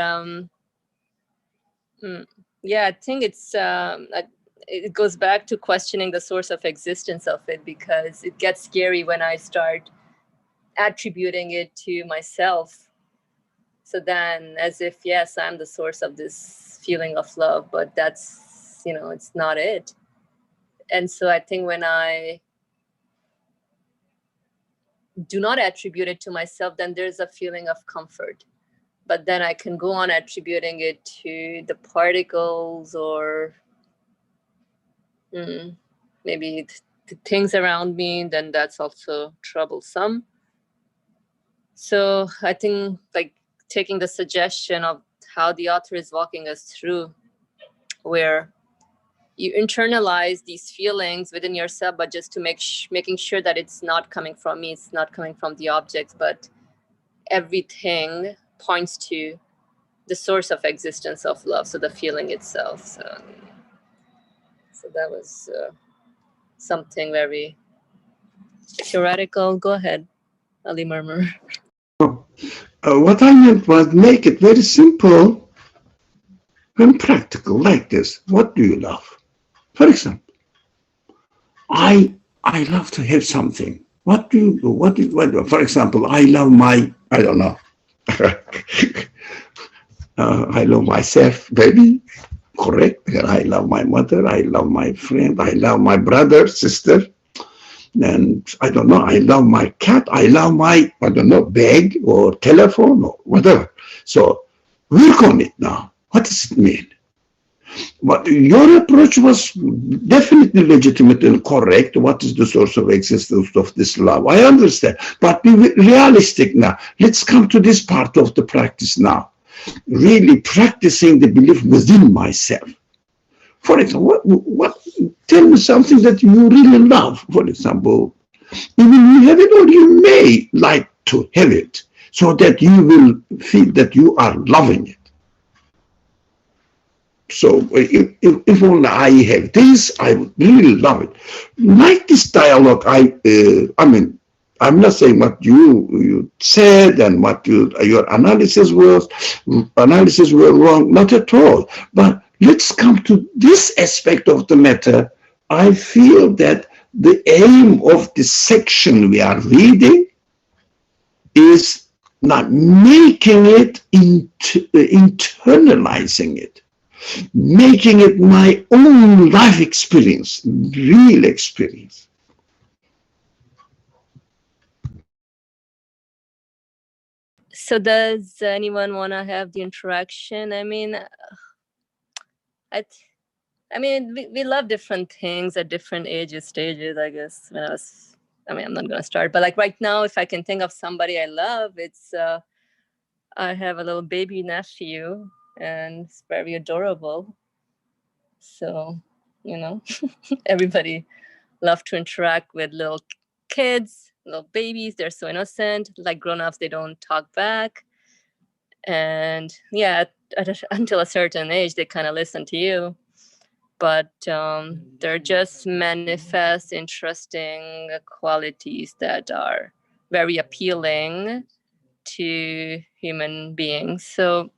yeah, I think it goes back to questioning the source of existence of it, because it gets scary when I start attributing it to myself. So then, as if, yes, I'm the source of this feeling of love, but that's, it's not it. And so I think when I do not attribute it to myself, then there's a feeling of comfort. But then I can go on attributing it to the particles, or maybe the things around me, then that's also troublesome. So I think, like, taking the suggestion of how the author is walking us through, where you internalize these feelings within yourself, but just to making sure that it's not coming from me, it's not coming from the objects, but everything points to the source of existence of love, so the feeling itself. So that was something very theoretical. Go ahead, Ali Murmur. Oh, what I meant was make it very simple and practical, like this. What do you love? For example, I love to have something. What do you do? For example, I love my, I don't know. I love myself, baby. Correct. I love my mother. I love my friend. I love my brother, sister. And I don't know, I love my cat, I love my, I don't know, bag or telephone or whatever. So work on it now. What does it mean? But your approach was definitely legitimate and correct. What is the source of existence of this love? I understand. But be realistic now. Let's come to this part of the practice now. Really practicing the belief within myself. For example, tell me something that you really love, for example. Even you have it or you may like to have it so that you will feel that you are loving it. So if only I have this, I would really love it. Like this dialogue, I mean, I'm not saying what you said and what your analysis were wrong, not at all. But let's come to this aspect of the matter. I feel that the aim of this section we are reading is not making it internalizing it, making it my own life experience, real experience. So does anyone want to have the interaction? I, I mean, we love different things at different ages, stages. I guess I'm not gonna start, but like right now, if I can think of somebody I love, it's I have a little baby nephew, and it's very adorable. So, everybody love to interact with little kids, little babies. They're so innocent. Like grown-ups, they don't talk back. And yeah, until a certain age, they kind of listen to you. But they're just manifest interesting qualities that are very appealing to human beings. So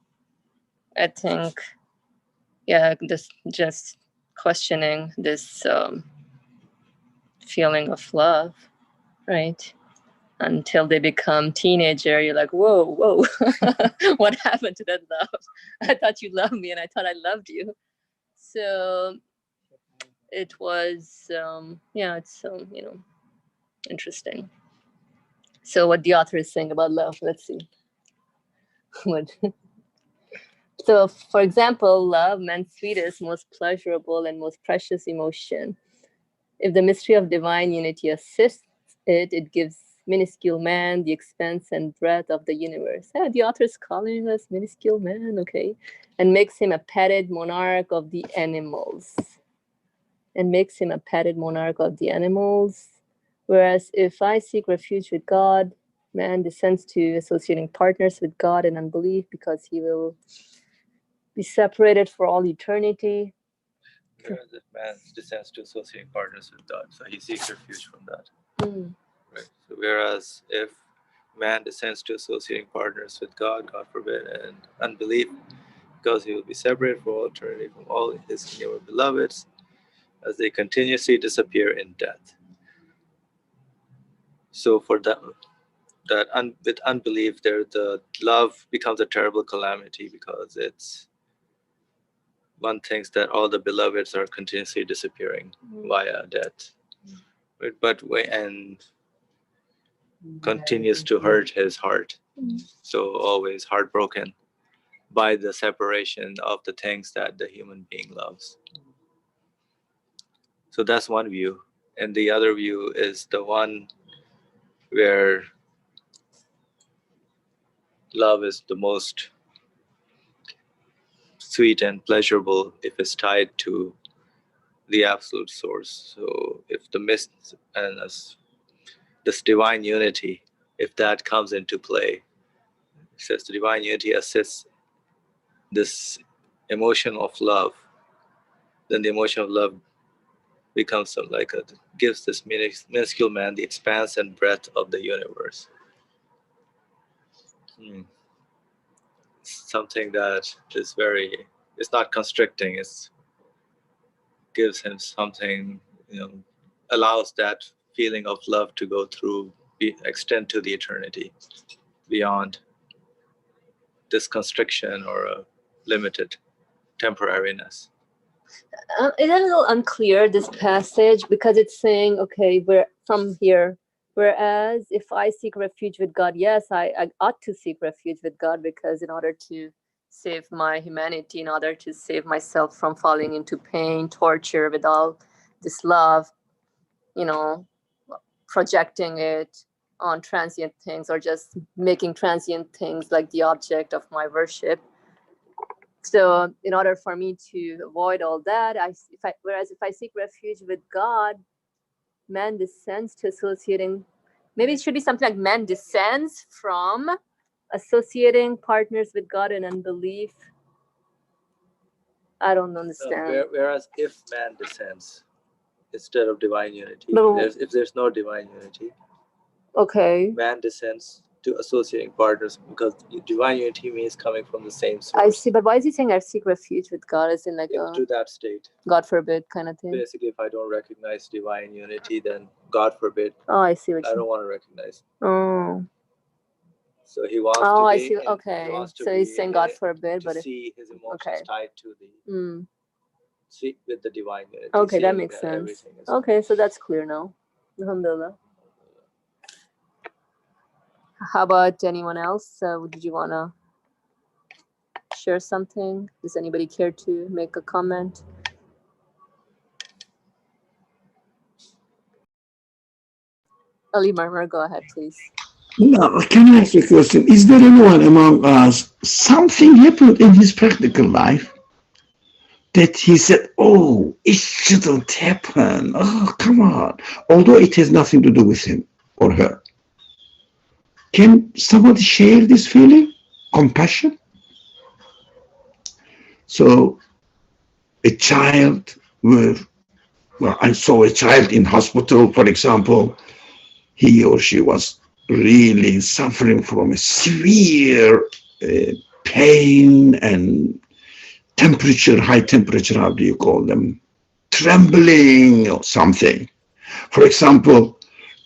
I think, yeah, this just questioning this feeling of love, right? Until they become teenager, you're like, whoa, what happened to that love? I thought you loved me, and I thought I loved you. So it was, it's interesting. So what the author is saying about love, let's see. What? So, for example, love, man's sweetest, most pleasurable, and most precious emotion. If the mystery of divine unity assists it gives minuscule man the expanse and breadth of the universe. Yeah, the author is calling us minuscule man, okay, and makes him a petted monarch of the animals. Whereas if I seek refuge with God, man descends to associating partners with God in unbelief because he will be separated for all eternity. Whereas if man descends to associating partners with God, so he seeks refuge from that. Right. So whereas if man descends to associating partners with God, God forbid, and unbelief, because he will be separated for all eternity from all his near beloveds, as they continuously disappear in death. So for that, with unbelief, the love becomes a terrible calamity because it's one thinks that all the beloveds are continuously disappearing via death, right? But and continues to hurt his heart, so always heartbroken by the separation of the things that the human being loves. So that's one view, and the other view is the one where love is the most sweet and pleasurable if it's tied to the absolute source. So if the mist and this divine unity, if that comes into play, says the divine unity assists this emotion of love, then the emotion of love becomes some like a gives this minuscule man the expanse and breadth of the universe. Something that is very, it's not constricting, it's gives him something, allows that feeling of love to go through, extend to the eternity beyond this constriction or a limited temporariness. It's a little unclear, this passage, because it's saying, okay, we're from here. Whereas if I seek refuge with God, yes, I ought to seek refuge with God, because in order to save my humanity, in order to save myself from falling into pain, torture, with all this love, projecting it on transient things, or just making transient things like the object of my worship. So in order for me to avoid all that, whereas if I seek refuge with God, man descends to associating, maybe it should be something like man descends from associating partners with God in unbelief. I don't understand. Whereas if man descends instead of divine unity, if there's no divine unity, okay, man descends to associating partners, because divine unity means coming from the same source. I see, but why is he saying I seek refuge with God? Is in like to that state, God forbid kind of thing? Basically, if I don't recognize divine unity, then God forbid. Oh, I see what I don't want to recognize. Oh. So he wants to Oh, be. I see. Okay. So he's saying God forbid, but see his emotions okay. tied to the see with the divine unity. Okay, that makes sense. Okay, so that's clear now. Alhamdulillah. How about anyone else? Did you want to share something? Does anybody care to make a comment? Ali Marmar, go ahead, please. Now, can I ask you a question? Is there anyone among us, something happened in his practical life that he said, oh, it shouldn't happen. Oh, come on. Although it has nothing to do with him or her. Can somebody share this feeling? Compassion? So, a child with, well, I saw a child in hospital, for example, he or she was really suffering from a severe pain and temperature, high temperature, how do you call them? Trembling or something. For example,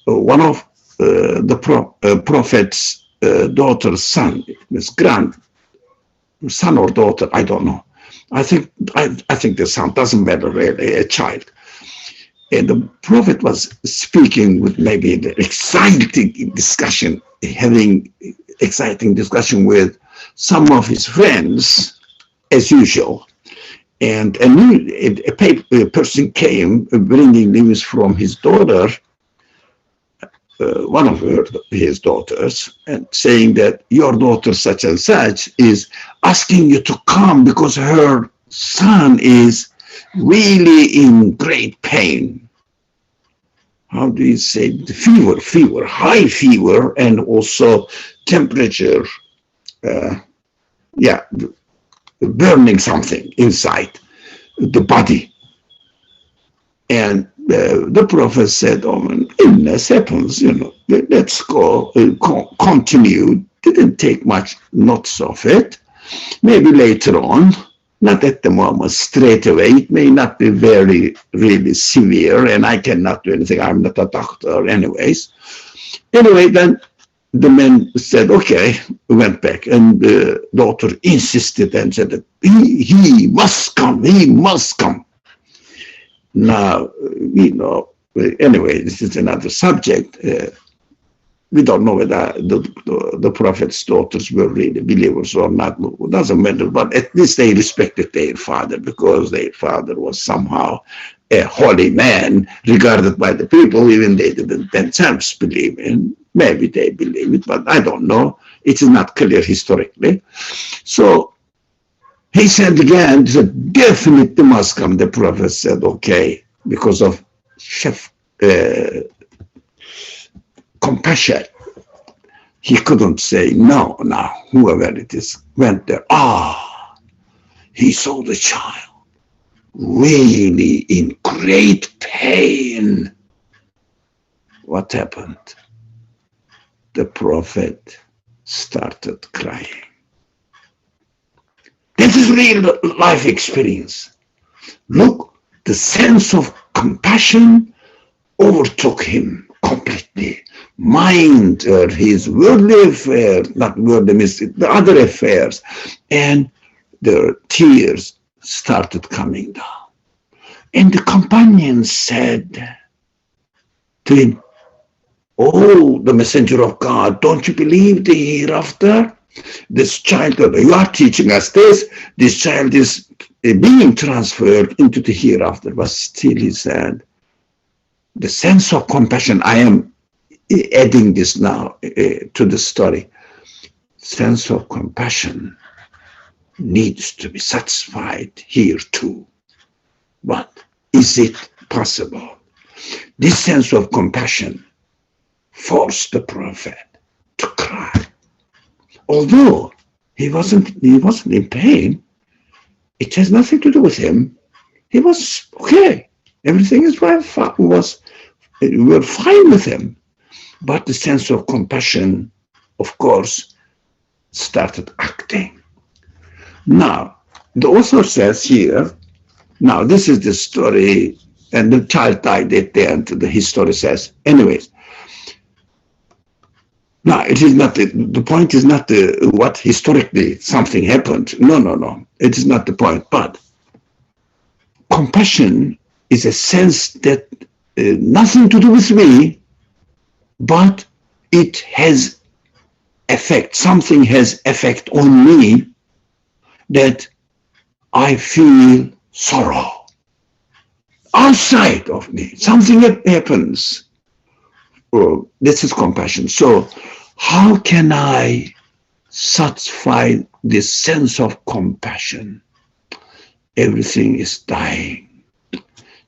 one of the prophet's daughter's son, his son or daughter, I don't know. I think the son, doesn't matter really, a child. And the prophet was speaking with maybe the exciting discussion, having exciting discussion with some of his friends, as usual. And a person came bringing news from his daughter, one of his daughters, and saying that your daughter such and such is asking you to come because her son is really in great pain. How do you say, fever, high fever, and also temperature, burning something inside the body. And the prophet said, oh, illness happens, let's go, continue. Didn't take much notice of it. Maybe later on, not at the moment, straight away. It may not be very, really severe, and I cannot do anything. I'm not a doctor anyways. Anyway, then the man said, okay, went back, and the daughter insisted and said that he must come, he must come. Now, anyway, this is another subject. We don't know whether the prophet's daughters were really believers or not. It doesn't matter, but at least they respected their father, because their father was somehow a holy man, regarded by the people, even they didn't themselves believe in. Maybe they believe it, but I don't know. It is not clear historically. So he said again, definitely must come. The prophet said, okay, because of compassion. He couldn't say no. Now, whoever it is went there. He saw the child really in great pain. What happened? The prophet started crying. This is real life experience. Look, the sense of compassion overtook him completely. Mind, his worldly affairs, not worldly, the other affairs, and the tears started coming down. And the companion said to him, "Oh, the messenger of God, don't you believe the hereafter? This child, you are teaching us this child is being transferred into the hereafter." But still he said, the sense of compassion, I am adding this now to the story, sense of compassion needs to be satisfied here too. But is it possible? This sense of compassion forced the prophet to cry. Although he wasn't in pain, it has nothing to do with him. He was okay. Everything is fine. We were fine with him. But the sense of compassion, of course, started acting. Now, the author says here, now this is the story, and the child died at the end, the history says. Anyways, now it is not, the point is not what historically something happened. No. It is not the point. But compassion is a sense that nothing to do with me, but it has effect. Something has effect on me that I feel sorrow. Outside of me, something happens. Oh, this is compassion. So how can I satisfy this sense of compassion? Everything is dying,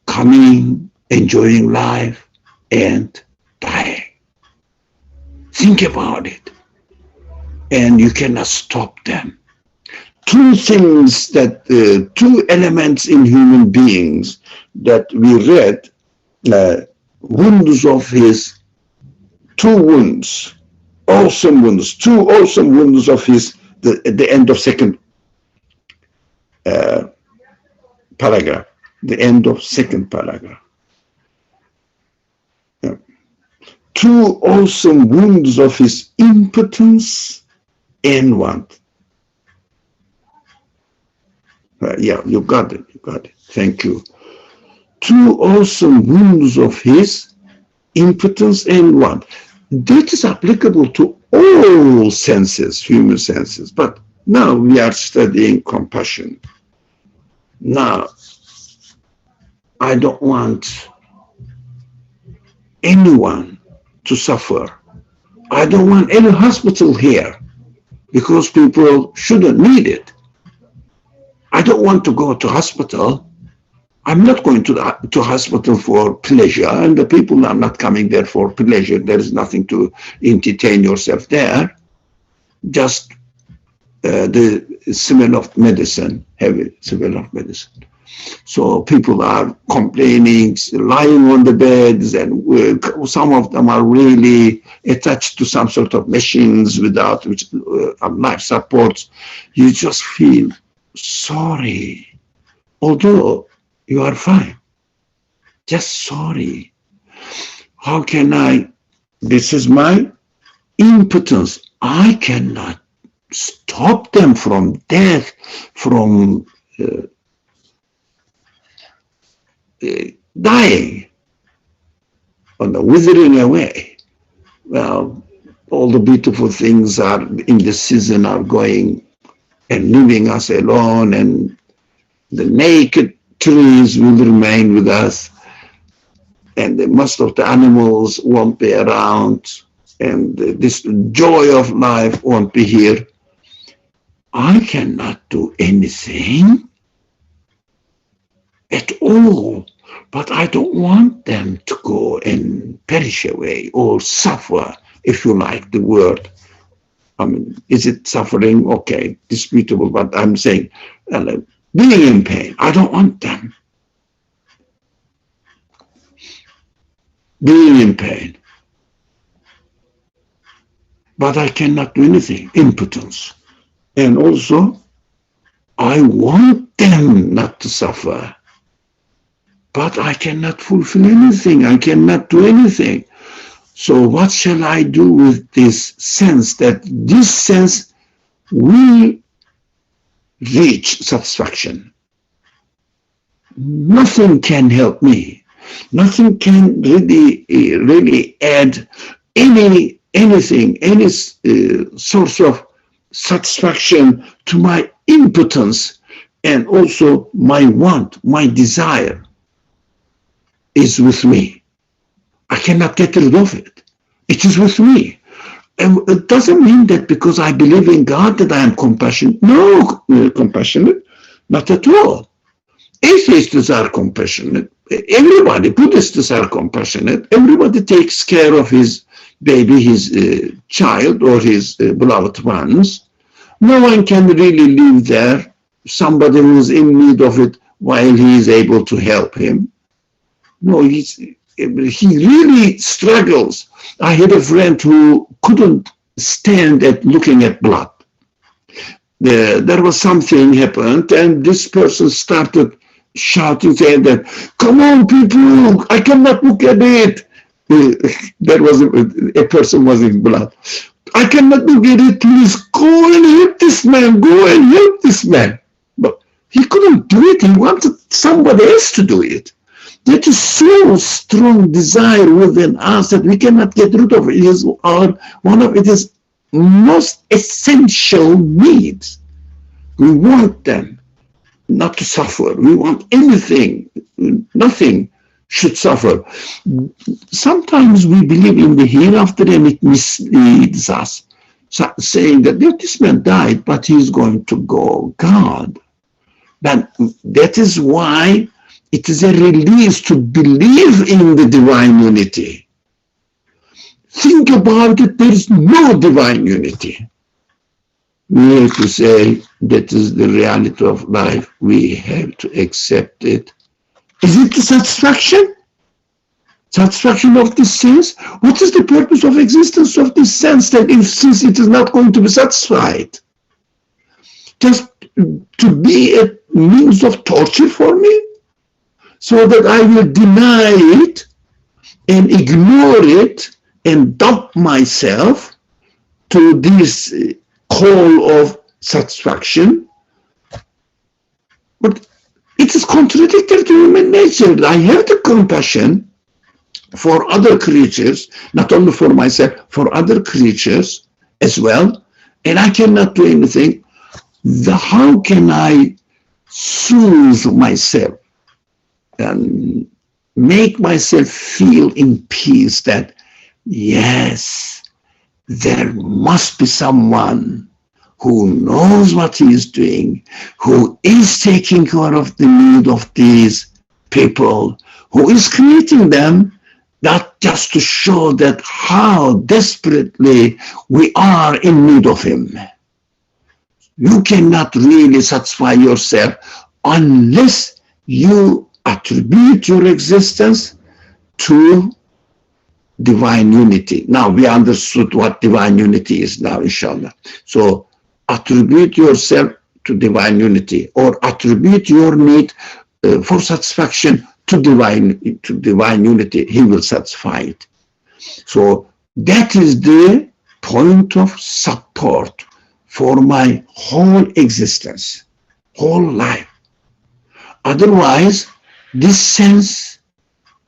coming, enjoying life, and dying. Think about it, and you cannot stop them. Two things that, two elements in human beings that we read, wounds of his, two wounds, awesome wounds, two awesome wounds of his, at the end of second paragraph, the end of second paragraph. Yeah. Two awesome wounds of his impotence and what? Yeah, you got it. Thank you. Two awesome wounds of his impotence and what? That is applicable to all senses, human senses. But now we are studying compassion. Now, I don't want anyone to suffer. I don't want any hospital here because people shouldn't need it. I don't want to go to hospital. I'm not going to hospital for pleasure, and the people are not coming there for pleasure. There is nothing to entertain yourself there. Just the smell of medicine, heavy smell of medicine. So people are complaining, lying on the beds, and some of them are really attached to some sort of machines without life supports. You just feel sorry, although you are fine, just sorry. How can I, this is my impotence. I cannot stop them from death, from dying, or the withering away. Well, all the beautiful things are in the season are going and leaving us alone, and the naked trees will remain with us, and most of the animals won't be around, and this joy of life won't be here. I cannot do anything at all, but I don't want them to go and perish away or suffer, if you like the word. I mean, is it suffering? Okay, disputable, but I'm saying being in pain. I don't want them being in pain, but I cannot do anything. Impotence. And also, I want them not to suffer, but I cannot fulfill anything. I cannot do anything. So what shall I do with this sense that this sense will reach satisfaction? Nothing can help me. Nothing can really add anything, any source of satisfaction to my impotence, and also my want, my desire is with me. I cannot get rid of it. It is with me. And it doesn't mean that because I believe in God that I am compassionate. No, compassionate, not at all. Atheists are compassionate. Everybody, Buddhists are compassionate. Everybody takes care of his baby, his child, or his beloved ones. No one can really live there, somebody who is in need of it, while he is able to help him. No, he really struggles. I had a friend who couldn't stand at looking at blood. There was something happened, and this person started shouting, saying that, "Come on, people! I cannot look at it." There was a person was in blood. "I cannot look at it. Please go and help this man. Go and help this man." But he couldn't do it. He wanted somebody else to do it. That is so strong desire within us that we cannot get rid of. It is one of its most essential needs. We want them not to suffer. We want anything, nothing should suffer. Sometimes we believe in the hereafter and it misleads us, saying that this man died, but he's going to go. God. But that is why it is a release to believe in the divine unity. Think about it, there is no divine unity. We have to say that is the reality of life. We have to accept it. Is it the satisfaction? Satisfaction of this sense? What is the purpose of existence of this sense that since it is not going to be satisfied? Just to be a means of torture for me? So that I will deny it and ignore it and dump myself to this call of satisfaction. But it is contradictory to human nature. I have the compassion for other creatures, not only for myself, for other creatures as well, and I cannot do anything. How can I soothe myself and make myself feel in peace that, yes, there must be someone who knows what he is doing, who is taking care of the need of these people, who is creating them, not just to show that how desperately we are in need of him. You cannot really satisfy yourself unless you attribute your existence to divine unity. Now we understood what divine unity is now, inshallah. So attribute yourself to divine unity, or attribute your need for satisfaction to divine unity. He will satisfy it. So that is the point of support for my whole existence, whole life. Otherwise, this sense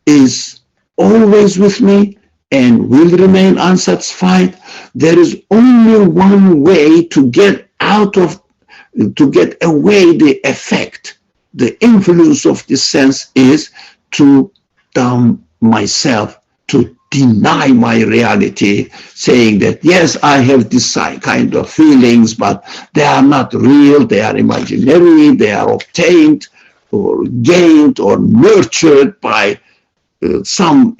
is always with me and will remain unsatisfied. There is only one way to get away the effect, the influence of this sense, is to dumb myself, to deny my reality, saying that, yes, I have this kind of feelings, but they are not real, they are imaginary, they are obtained or gained or nurtured by some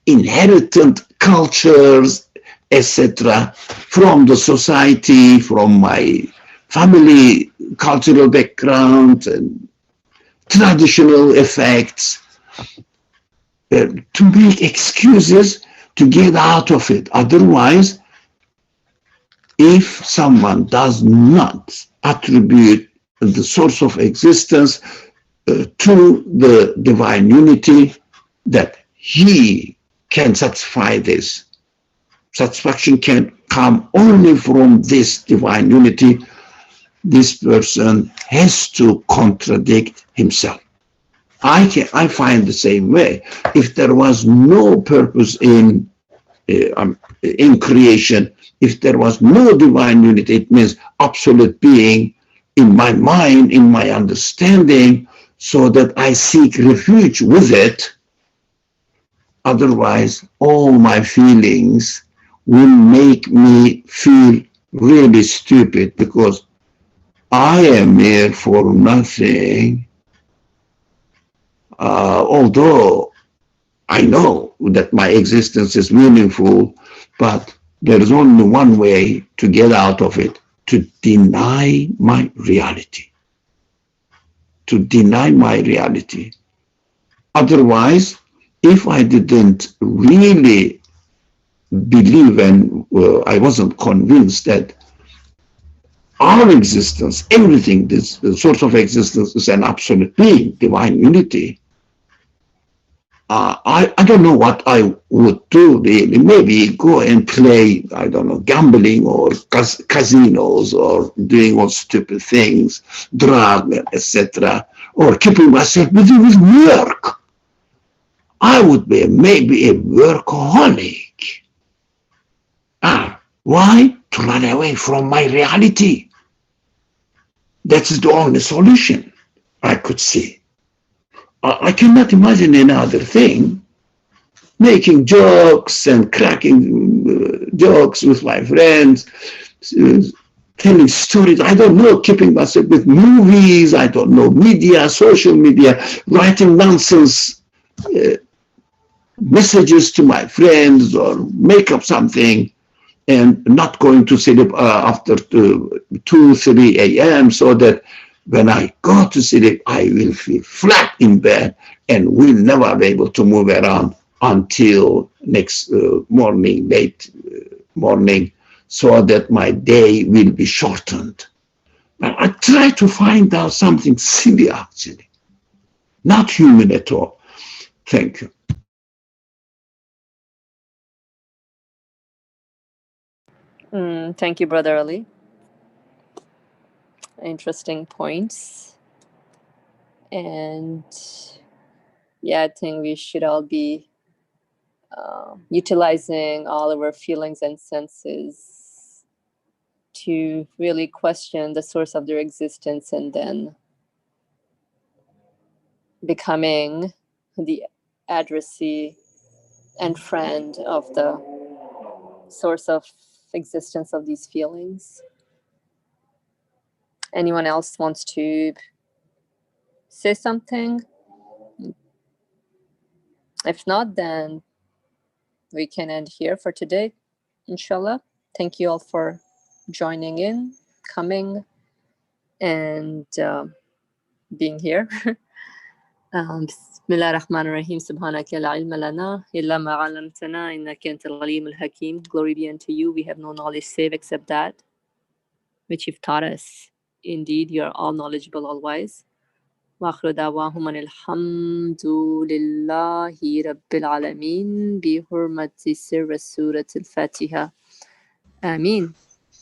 inherited cultures etc., from the society, from my family cultural background and traditional effects, to make excuses to get out of it. Otherwise, if someone does not attribute the source of existence to the divine unity, that he can satisfy this. Satisfaction can come only from this divine unity. This person has to contradict himself. I find the same way. If there was no purpose in creation, if there was no divine unity, it means absolute being in my mind, in my understanding, so that I seek refuge with it. Otherwise, all my feelings will make me feel really stupid, because I am here for nothing. Although I know that my existence is meaningful, but there is only one way to get out of it: to deny my reality. To deny my reality. Otherwise, if I didn't really believe and I wasn't convinced that our existence, everything, this source of existence is an absolute being, divine unity, I don't know what I would do really. Maybe go and play, I don't know, gambling or casinos or doing all stupid things, drug, etc., or keeping myself busy with work. I would be maybe a workaholic. Why? To run away from my reality. That's the only solution I could see. I cannot imagine any other thing. Making jokes and cracking jokes with my friends, telling stories, I don't know, keeping myself with movies, I don't know, media, social media, writing nonsense messages to my friends, or make up something, and not going to sleep after 2, 3 a.m. so that when I go to sleep, I will feel flat in bed and will never be able to move around until next morning, late morning, so that my day will be shortened. But I try to find out something silly, actually, not human at all. Thank you. Thank you, Brother Ali. Interesting points. And yeah, I think we should all be utilizing all of our feelings and senses to really question the source of their existence, and then becoming the addressee and friend of the source of existence of these feelings. Anyone else wants to say something? If not, then we can end here for today, inshallah. Thank you all for joining in, coming, and being here. بسم الله الرحمن الرحيم سبحانك لا علم لنا إلا ما علمتنا إنك أنت العليم الحكيم. Glory be unto you. We have no knowledge save except that which you've taught us. Indeed, you are all knowledgeable, all wise. وآخر دعواهم أن الحمد لله رب العالمين بحرمة سر سورة الفاتحة. آمين.